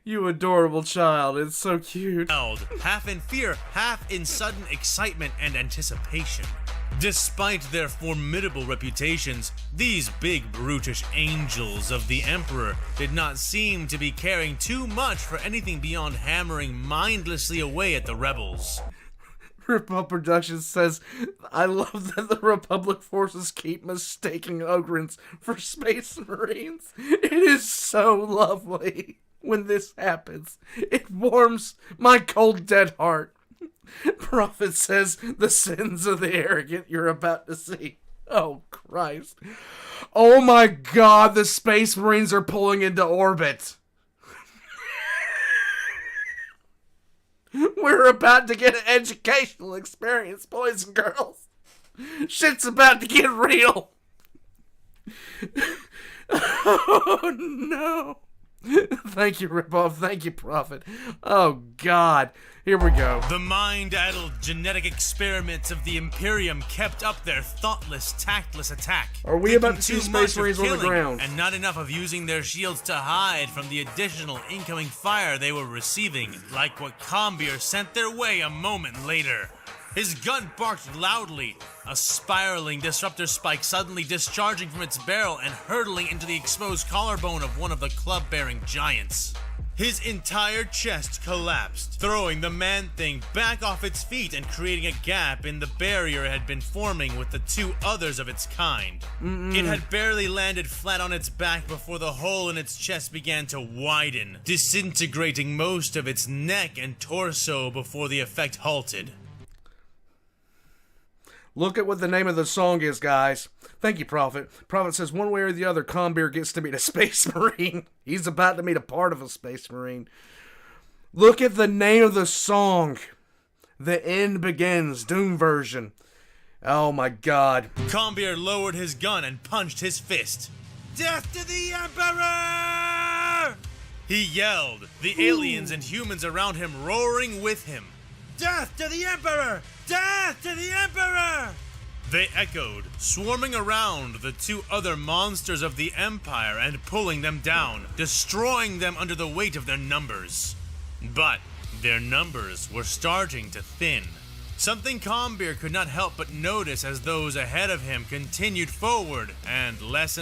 you adorable child. It's so cute. Half in fear, half in sudden excitement and anticipation. Despite their formidable reputations, these big brutish angels of the Emperor did not seem to be caring too much for anything beyond hammering mindlessly away at the rebels. Republic Productions says, I love that the Republic forces keep mistaking Ogrins for Space Marines. It is so lovely when this happens. It warms my cold, dead heart. Prophet says, the sins of the arrogant you're about to see. Oh, Christ. Oh my God, the Space Marines are pulling into orbit. We're about to get an educational experience, boys and girls. Shit's about to get real. Oh, no. Thank you, Ripoff. Thank you, Prophet. Oh, God. Here we go. The mind-addled genetic experiments of the Imperium kept up their thoughtless, tactless attack. Are we thinking about to see too Space much of Marines on the killing ground? And not enough of using their shields to hide from the additional incoming fire they were receiving, like what Combier sent their way a moment later. His gun barked loudly, a spiraling disruptor spike suddenly discharging from its barrel and hurtling into the exposed collarbone of one of the club-bearing giants. His entire chest collapsed, throwing the man-thing back off its feet and creating a gap in the barrier it had been forming with the two others of its kind. It had barely landed flat on its back before the hole in its chest began to widen, disintegrating most of its neck and torso before the effect halted. Look at what the name of the song is, guys. Thank you, Prophet. Prophet says one way or the other, Combier gets to meet a Space Marine. He's about to meet a part of a Space Marine. Look at the name of the song. The End Begins, Doom version. Oh my God. Combier lowered his gun and punched his fist. Death to the Emperor! He yelled, the aliens and humans around him roaring with him. Death to the Emperor! Death to the Emperor! They echoed, swarming around the two other monsters of the Empire and pulling them down, destroying them under the weight of their numbers. But their numbers were starting to thin. Something Combier could not help but notice as those ahead of him continued forward and less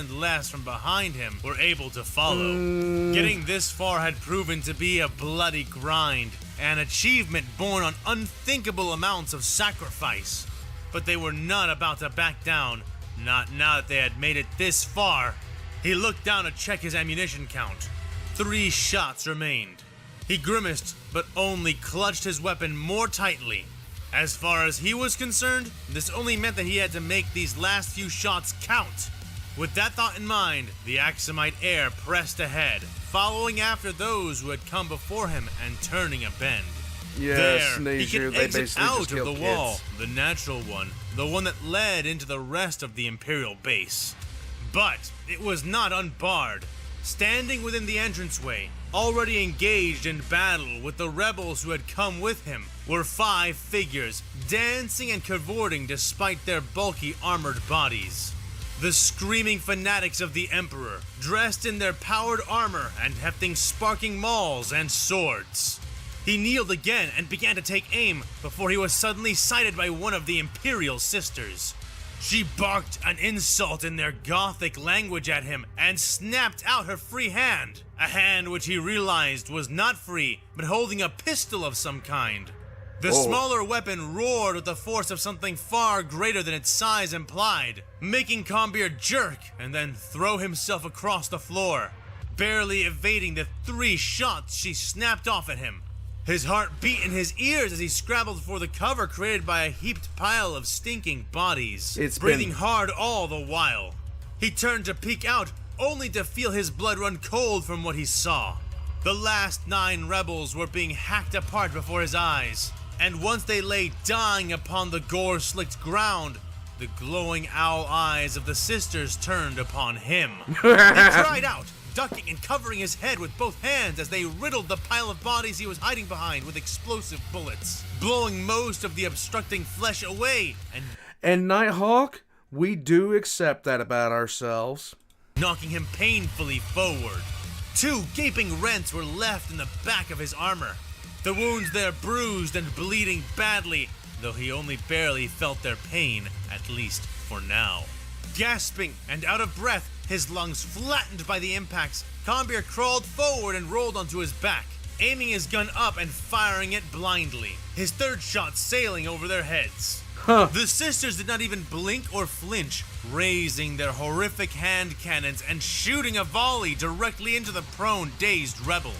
from behind him were able to follow. Getting this far had proven to be a bloody grind, an achievement born on unthinkable amounts of sacrifice. But they were not about to back down, not now that they had made it this far. He looked down to check his ammunition count. 3 shots remained. He grimaced, but only clutched his weapon more tightly. As far as he was concerned, this only meant that he had to make these last few shots count. With that thought in mind, the Axumite heir pressed ahead, following after those who had come before him and turning a bend. Yes, There, he Najir, could they exit basically out just of the killed wall, kids. the natural one, the one that led into the rest of the Imperial base. But it was not unbarred. Standing within the entranceway, already engaged in battle with the rebels who had come with him, were 5 figures, dancing and cavorting despite their bulky armored bodies. The screaming fanatics of the Emperor, dressed in their powered armor and hefting sparking mauls and swords. He kneeled again and began to take aim before he was suddenly sighted by one of the Imperial sisters. She barked an insult in their Gothic language at him and snapped out her free hand, a hand which he realized was not free, but holding a pistol of some kind. The smaller weapon roared with the force of something far greater than its size implied, making Combier jerk and then throw himself across the floor, barely evading the 3 shots she snapped off at him. His heart beat in his ears as he scrabbled for the cover created by a heaped pile of stinking bodies, breathing hard all the while. He turned to peek out, only to feel his blood run cold from what he saw. The last 9 rebels were being hacked apart before his eyes, and once they lay dying upon the gore-slicked ground, the glowing owl eyes of the sisters turned upon him. He cried out, ducking and covering his head with both hands as they riddled the pile of bodies he was hiding behind with explosive bullets, blowing most of the obstructing flesh away And Nighthawk, we do accept that about ourselves. Knocking him painfully forward. 2 gaping rents were left in the back of his armor, the wounds there bruised and bleeding badly, though he only barely felt their pain, at least for now. Gasping and out of breath, his lungs flattened by the impacts, Combier crawled forward and rolled onto his back, aiming his gun up and firing it blindly, his 3rd shot sailing over their heads. The sisters did not even blink or flinch, raising their horrific hand cannons and shooting a volley directly into the prone, dazed rebel.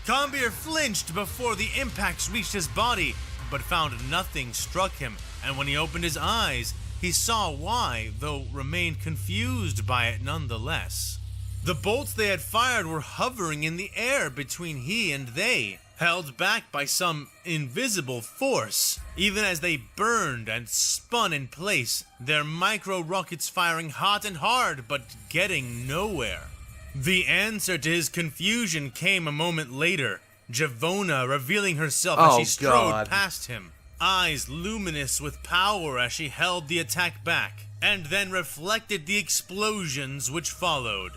Combier flinched before the impacts reached his body, but found nothing struck him, and when he opened his eyes, he saw why, though remained confused by it nonetheless. The bolts they had fired were hovering in the air between he and they, held back by some invisible force. Even as they burned and spun in place, their micro-rockets firing hot and hard, but getting nowhere. The answer to his confusion came a moment later, Javona revealing herself as she strode past him, eyes luminous with power as she held the attack back, and then reflected the explosions which followed.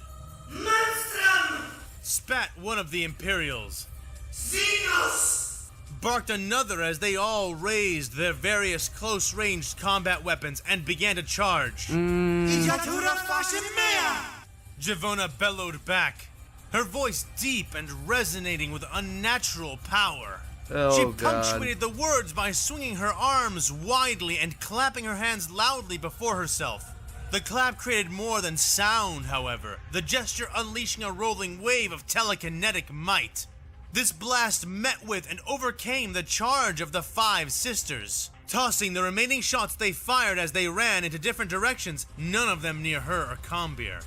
Monstrum! Spat one of the Imperials. Xenos! Barked another as they all raised their various close-ranged combat weapons and began to charge. Ijatura Fashimea! Javona bellowed back, her voice deep and resonating with unnatural power. She punctuated the words by swinging her arms widely and clapping her hands loudly before herself. The clap created more than sound, however, the gesture unleashing a rolling wave of telekinetic might. This blast met with and overcame the charge of the 5 sisters, tossing the remaining shots they fired as they ran into different directions, none of them near her or Combeer.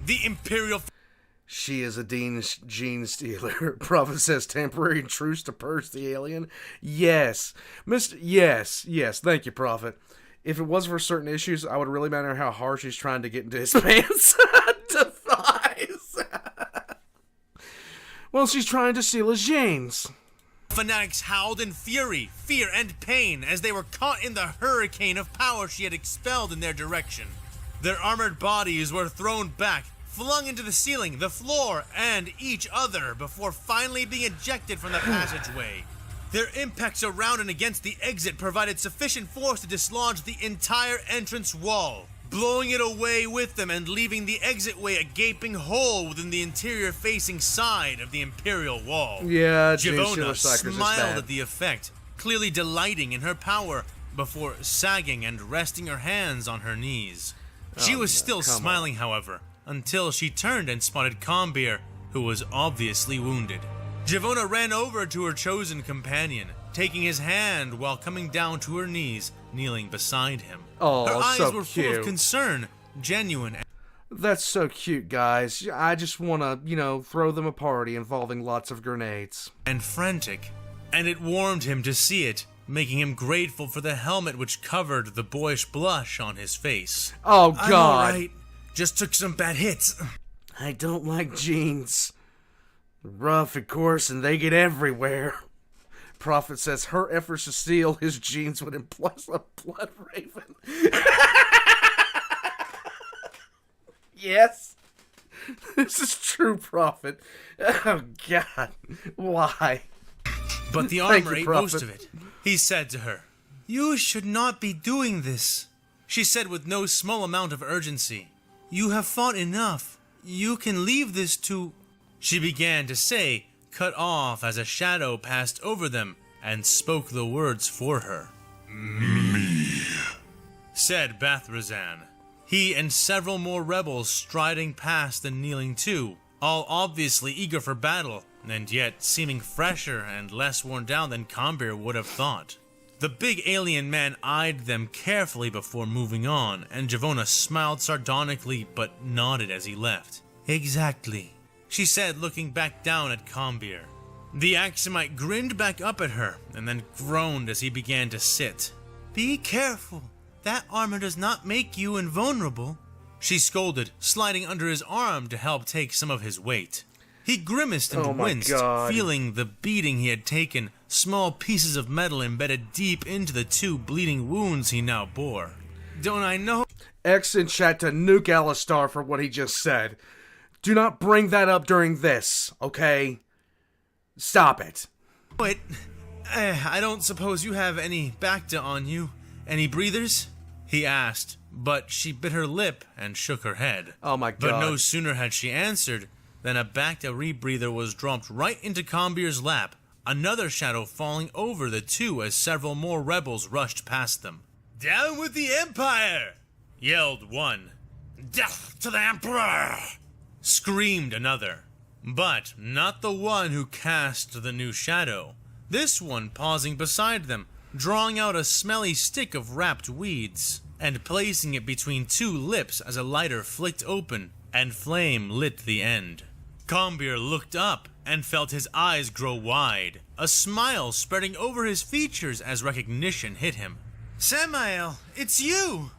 The Imperial... She is a gene stealer. Prophet says temporary truce to purge the alien. Yes. Yes. Thank you, Prophet. If it was for certain issues, I would really matter how hard she's trying to get into his pants. To thighs. Well, she's trying to steal his genes. Fanatics howled in fury, fear, and pain as they were caught in the hurricane of power she had expelled in their direction. Their armored bodies were thrown back, flung into the ceiling, the floor, and each other before finally being ejected from the passageway. Their impacts around and against the exit provided sufficient force to dislodge the entire entrance wall, blowing it away with them and leaving the exitway a gaping hole within the interior-facing side of the Imperial wall. Yeah, Javona smiled at the effect, clearly delighting in her power, before sagging and resting her hands on her knees. She was still smiling, however, until she turned and spotted Combeer, who was obviously wounded. Javona ran over to her chosen companion, taking his hand while coming down to her knees, kneeling beside him. Oh, her eyes so were cute. full of concern, genuine. That's so cute, guys. I just want to, throw them a party involving lots of grenades. And frantic, and it warmed him to see it, making him grateful for the helmet which covered the boyish blush on his face. Oh, God. I'm all right. Just took some bad hits. I don't like jeans. Rough, of course, and they get everywhere. Prophet says her efforts to steal his genes would imply a blood raven. Yes. This is true, Prophet. Oh, God. Why? But the armor ate most of it. He said to her, "You should not be doing this," she said with no small amount of urgency. "You have fought enough. You can leave this to..." She began to say, cut off as a shadow passed over them and spoke the words for her. Me, said Bathrazan. He and several more rebels striding past and kneeling too, all obviously eager for battle, and yet seeming fresher and less worn down than Combeer would have thought. The big alien man eyed them carefully before moving on, and Javona smiled sardonically but nodded as he left. "Exactly," she said, looking back down at Combeer. The Axumite grinned back up at her, and then groaned as he began to sit. "Be careful. That armor does not make you invulnerable," she scolded, sliding under his arm to help take some of his weight. He grimaced and winced, feeling the beating he had taken, small pieces of metal embedded deep into the 2 bleeding wounds he now bore. "Don't I know?" X in chat to nuke Alistar for what he just said. Do not bring that up during this, okay? Stop it. Wait, I don't suppose you have any Bacta on you? Any breathers? He asked, but she bit her lip and shook her head. Oh my God. But no sooner had she answered than a Bacta rebreather was dropped right into Combeer's lap, another shadow falling over the 2 as several more rebels rushed past them. "Down with the Empire!" yelled one. "Death to the Emperor!" screamed another. But not the one who cast the new shadow. This one pausing beside them, drawing out a smelly stick of wrapped weeds, and placing it between 2 lips as a lighter flicked open, and flame lit the end. Combeer looked up and felt his eyes grow wide, a smile spreading over his features as recognition hit him. "Samael, it's you!"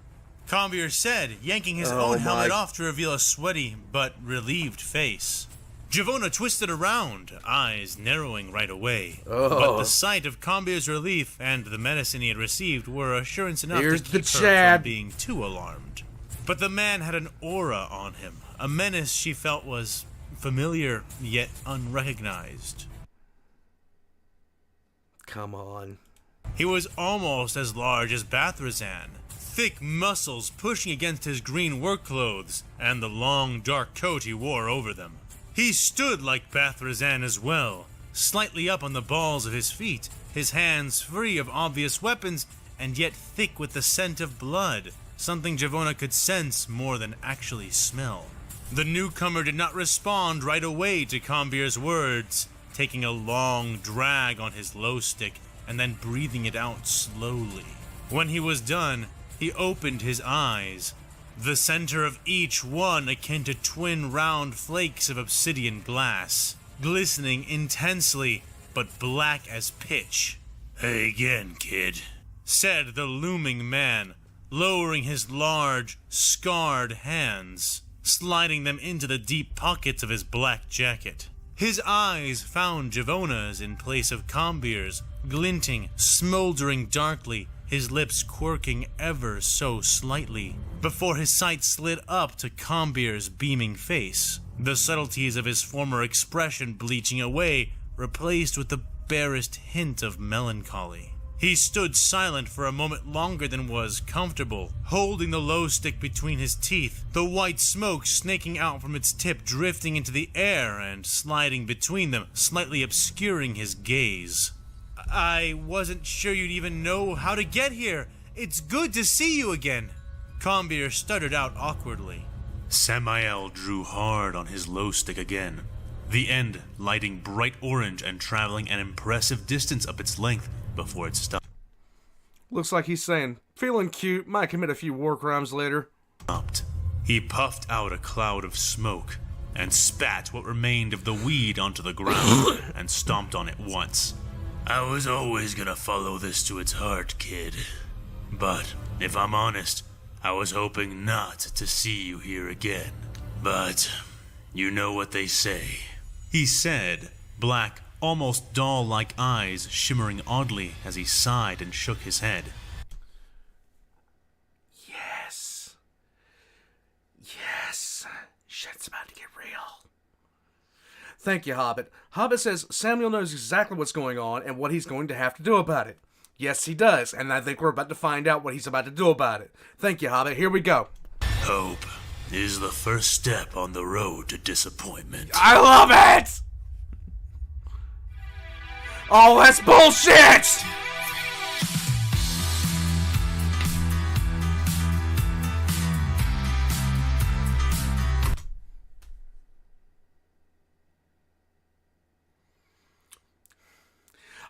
Combier said, yanking his own helmet off to reveal a sweaty but relieved face. Javona twisted around, eyes narrowing right away. But the sight of Combier's relief and the medicine he had received were assurance enough to keep her from being too alarmed. But the man had an aura on him, a menace she felt was familiar yet unrecognized. Come on. He was almost as large as Bathrazan, thick muscles pushing against his green work clothes and the long dark coat he wore over them. He stood like Bathrazan as well, slightly up on the balls of his feet, his hands free of obvious weapons and yet thick with the scent of blood, something Javona could sense more than actually smell. The newcomer did not respond right away to Combier's words, taking a long drag on his low stick and then breathing it out slowly. When he was done, he opened his eyes, the center of each one akin to twin round flakes of obsidian glass, glistening intensely but black as pitch. "Hey again, kid," said the looming man, lowering his large, scarred hands, sliding them into the deep pockets of his black jacket. His eyes found Javona's in place of Combier's, glinting, smoldering darkly, his lips quirking ever so slightly, before his sight slid up to Combier's beaming face, the subtleties of his former expression bleaching away, replaced with the barest hint of melancholy. He stood silent for a moment longer than was comfortable, holding the low stick between his teeth, the white smoke snaking out from its tip drifting into the air and sliding between them, slightly obscuring his gaze. "I wasn't sure you'd even know how to get here. It's good to see you again." Combier stuttered out awkwardly. Samael drew hard on his low stick again, the end lighting bright orange and traveling an impressive distance up its length before it stopped. Looks like he's saying, feeling cute, might commit a few war crimes later. He puffed out a cloud of smoke and spat what remained of the weed onto the ground and stomped on it once. "I was always gonna follow this to its heart, kid. But, if I'm honest, I was hoping not to see you here again. But, you know what they say," he said, black, almost doll-like eyes shimmering oddly as he sighed and shook his head. Yes. Yes. Shit's about to get real. Thank you, Hobbit. Hobbit says Samuel knows exactly what's going on and what he's going to have to do about it. Yes, he does, and I think we're about to find out what he's about to do about it. Thank you, Hobbit. Here we go. "Hope is the first step on the road to disappointment." I love it! Oh, that's bullshit!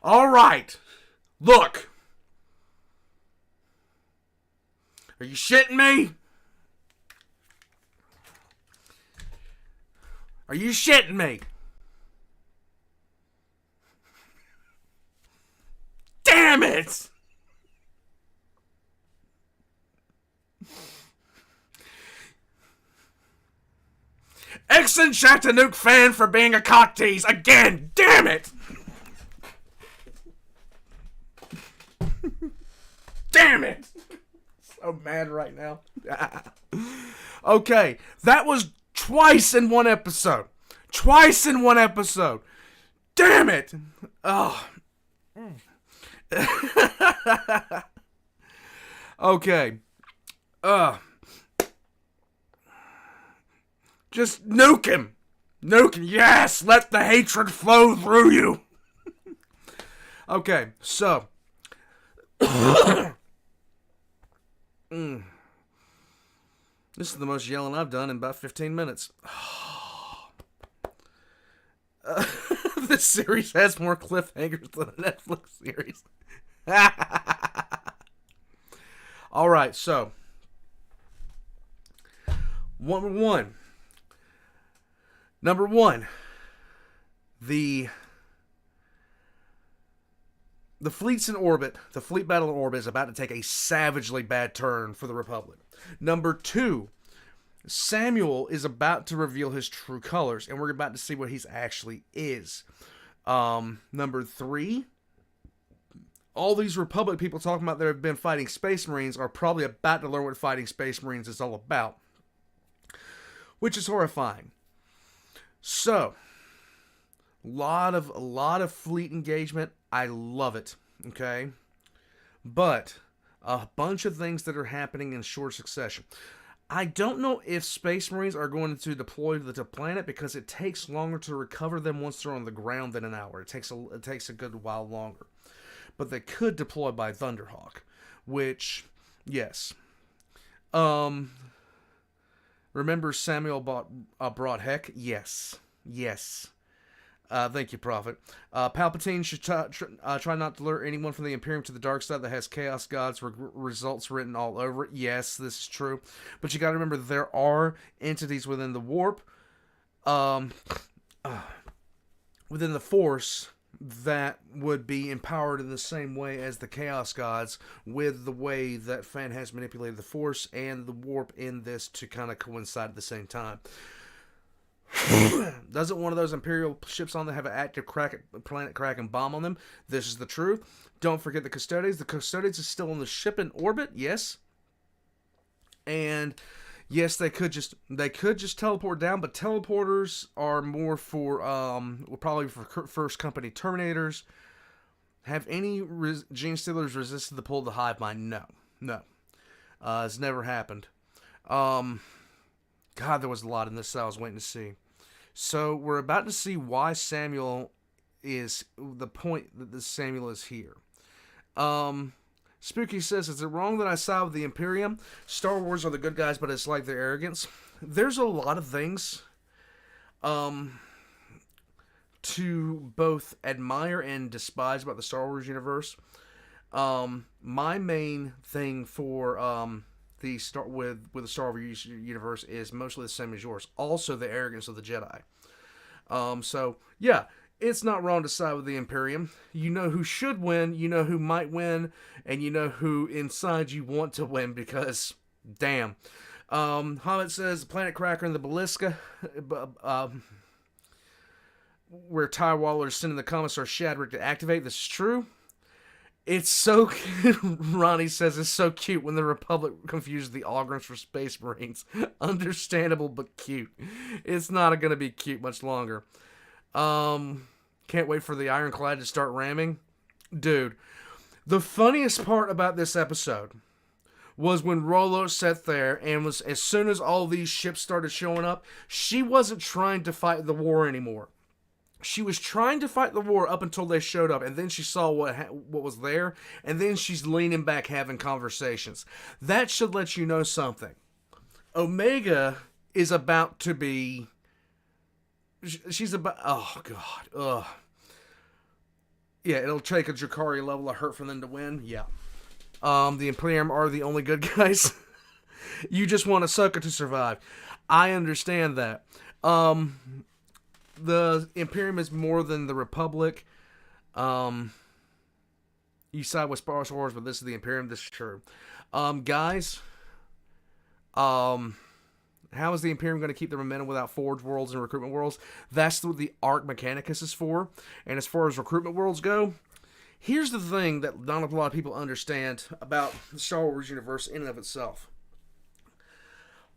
All right. Look. Are you shitting me? Are you shitting me? Damn it! Excellent Chattanooga fan for being a cock tease again! Damn it! Damn it! So mad right now. Okay, that was twice in one episode. Twice in one episode. Damn it! Oh. Okay. Just nuke him. Nuke him. Yes, let the hatred flow through you. Okay, so. This is the most yelling I've done in about 15 minutes. This series has more cliffhangers than a Netflix series. Alright, so. Number one. The the fleet's in orbit. The fleet battle in orbit is about to take a savagely bad turn for the Republic. Number 2, Samuel is about to reveal his true colors, and we're about to see what he actually is. Number 3, all these Republic people talking about that have been fighting Space Marines are probably about to learn what fighting Space Marines is all about, which is horrifying. So, a lot of fleet engagement. I love it. Okay, but a bunch of things that are happening in short succession. I don't know if Space Marines are going to deploy to the planet because it takes longer to recover them once they're on the ground than an hour. It takes a good while longer. But they could deploy by Thunderhawk, which, yes. Remember Samuel brought heck? Yes. Thank you, Prophet. Palpatine should try not to lure anyone from the Imperium to the dark side that has Chaos God's results written all over it. Yes, this is true. But you got to remember there are entities within the warp, within the Force, that would be empowered in the same way as the Chaos Gods, with the way that Fan has manipulated the Force and the warp in this to kind of coincide at the same time. Doesn't one of those Imperial ships on there have an active planet cracking bomb on them? This is the truth. Don't forget the Custodes. The Custodes is still on the ship in orbit, yes. And yes, they could just teleport down, but teleporters are more for probably for first company Terminators. Have any Gene Stealers resisted the pull of the hive mind? No. It's never happened. God, there was a lot in this that I was waiting to see. So we're about to see why Samuel is the point that this Samuel is here. Spooky says, is it wrong that I side with the Imperium? Star Wars are the good guys, but it's like their arrogance. There's a lot of things to both admire and despise about the Star Wars universe. My main thing for the Star Wars universe is mostly the same as yours. Also, the arrogance of the Jedi. So yeah, it's not wrong to side with the Imperium. You know who should win, you know who might win, and you know who inside you want to win because, damn. Hamid says Planet Cracker and the Balisca, where Ty Waller is sending the Commissar Shadrick to activate. This is true. It's so cute. Ronnie says it's so cute when the Republic confuses the Ogrons for Space Marines. Understandable, but cute. It's not going to be cute much longer. Can't wait for the Ironclad to start ramming. Dude, the funniest part about this episode was when Rolo sat there and was, as soon as all these ships started showing up, she wasn't trying to fight the war anymore. She was trying to fight the war up until they showed up, and then she saw what was there, and then she's leaning back having conversations. That should let you know something. Omega is about to be... She's about... Oh, God. Ugh. Yeah, it'll take a Drakari level of hurt for them to win. Yeah. The Imperium are the only good guys. You just want a sucker to survive. I understand that. The Imperium is more than the Republic. You side with Star Wars, but this is the Imperium. This is true. Guys, how is the Imperium going to keep the momentum without Forge Worlds and Recruitment Worlds? That's what the Arc Mechanicus is for. And as far as Recruitment Worlds go, here's the thing that not a lot of people understand about the Star Wars universe in and of itself.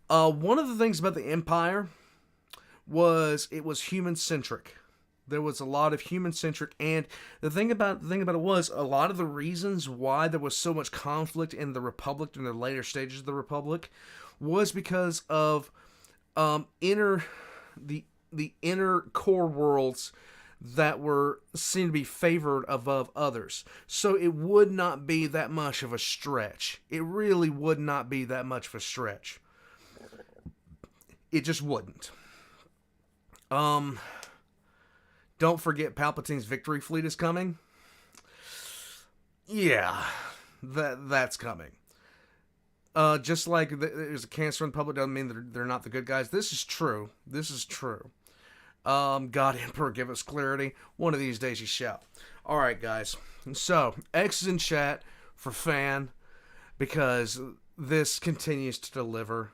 One of the things about the Empire was it was human-centric. There was a lot of human-centric, and the thing about it was a lot of the reasons why there was so much conflict in the Republic in the later stages of the Republic was because of inner core worlds that were seen to be favored above others. So it would not be that much of a stretch. It really would not be that much of a stretch. It just wouldn't. Don't forget Palpatine's victory fleet is coming. Yeah, that's coming. Just like there's a cancer in the public doesn't mean they're not the good guys. This is true. God, Emperor, give us clarity. One of these days you shall. All right, guys. So, X is in chat for fan because this continues to deliver.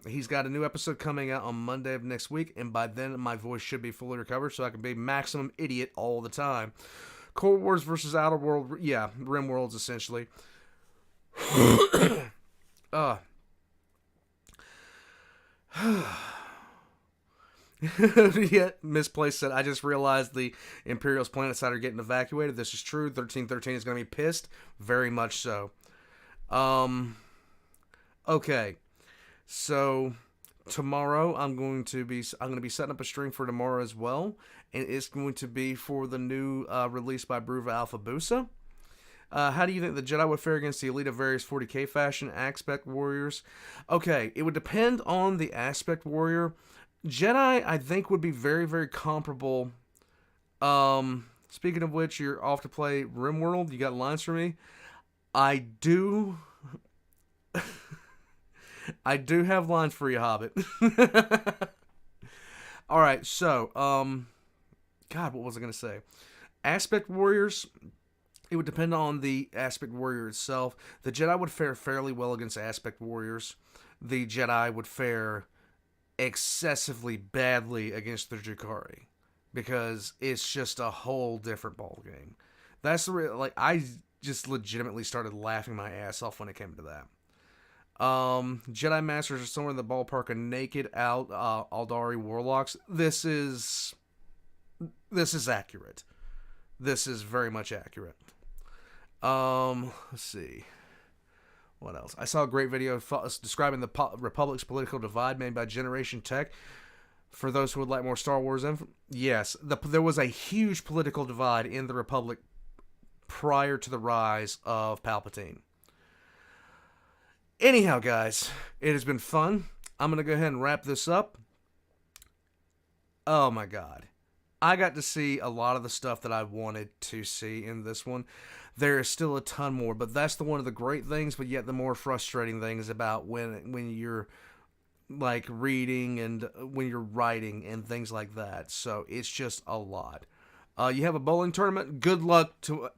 He's got a new episode coming out on Monday of next week, and by then my voice should be fully recovered so I can be maximum idiot all the time. Cold Wars versus Outer World, yeah, Rim Worlds essentially. Yeah, Misplaced said, I just realized the Imperial's planet side are getting evacuated. This is true. 1313 is going to be pissed. Very much so. Okay. So tomorrow I'm going to be setting up a stream for tomorrow as well, and it's going to be for the new release by Bruva Alpha Busa. How do you think the Jedi would fare against the elite of various 40k fashion aspect warriors? Okay, it would depend on the aspect warrior. Jedi, I think, would be very, very comparable. Speaking of which, you're off to play RimWorld. You got lines for me? I do have lines for you, Hobbit. Alright, so, God, what was I going to say? Aspect warriors, it would depend on the aspect warrior itself. The Jedi would fare fairly well against aspect warriors. The Jedi would fare excessively badly against the Drukhari, because it's just a whole different ball game. That's the real, I just legitimately started laughing my ass off when it came to that. Jedi Masters are somewhere in the ballpark of naked out Aldari Warlocks. This is accurate. This is very much accurate. Let's see. What else? I saw a great video describing the Republic's political divide made by Generation Tech. For those who would like more Star Wars info, yes, there was a huge political divide in the Republic prior to the rise of Palpatine. Anyhow, guys, it has been fun. I'm going to go ahead and wrap this up. Oh my God. I got to see a lot of the stuff that I wanted to see in this one. There is still a ton more, but that's one of the great things, but yet the more frustrating things about when you're reading and when you're writing and things like that. So it's just a lot. You have a bowling tournament. Good luck to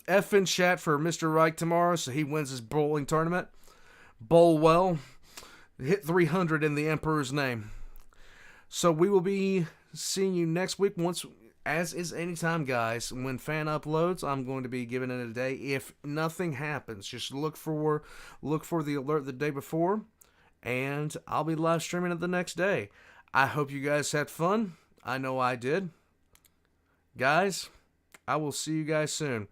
F in chat for Mr. Reich tomorrow so he wins his bowling tournament. Bowl well. Hit 300 in the Emperor's name. So we will be seeing you next week, as is anytime, guys. When fan uploads, I'm going to be giving it a day. If nothing happens, just look for the alert the day before, and I'll be live streaming it the next day. I hope you guys had fun. I know I did. Guys, I will see you guys soon.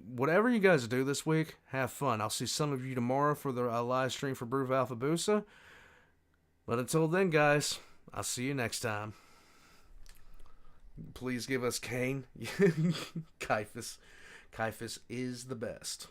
Whatever you guys do this week, have fun. I'll see some of you tomorrow for the live stream for Bruva Alpha Busa. But until then, guys, I'll see you next time. Please give us Kane. Caiaphas is the best.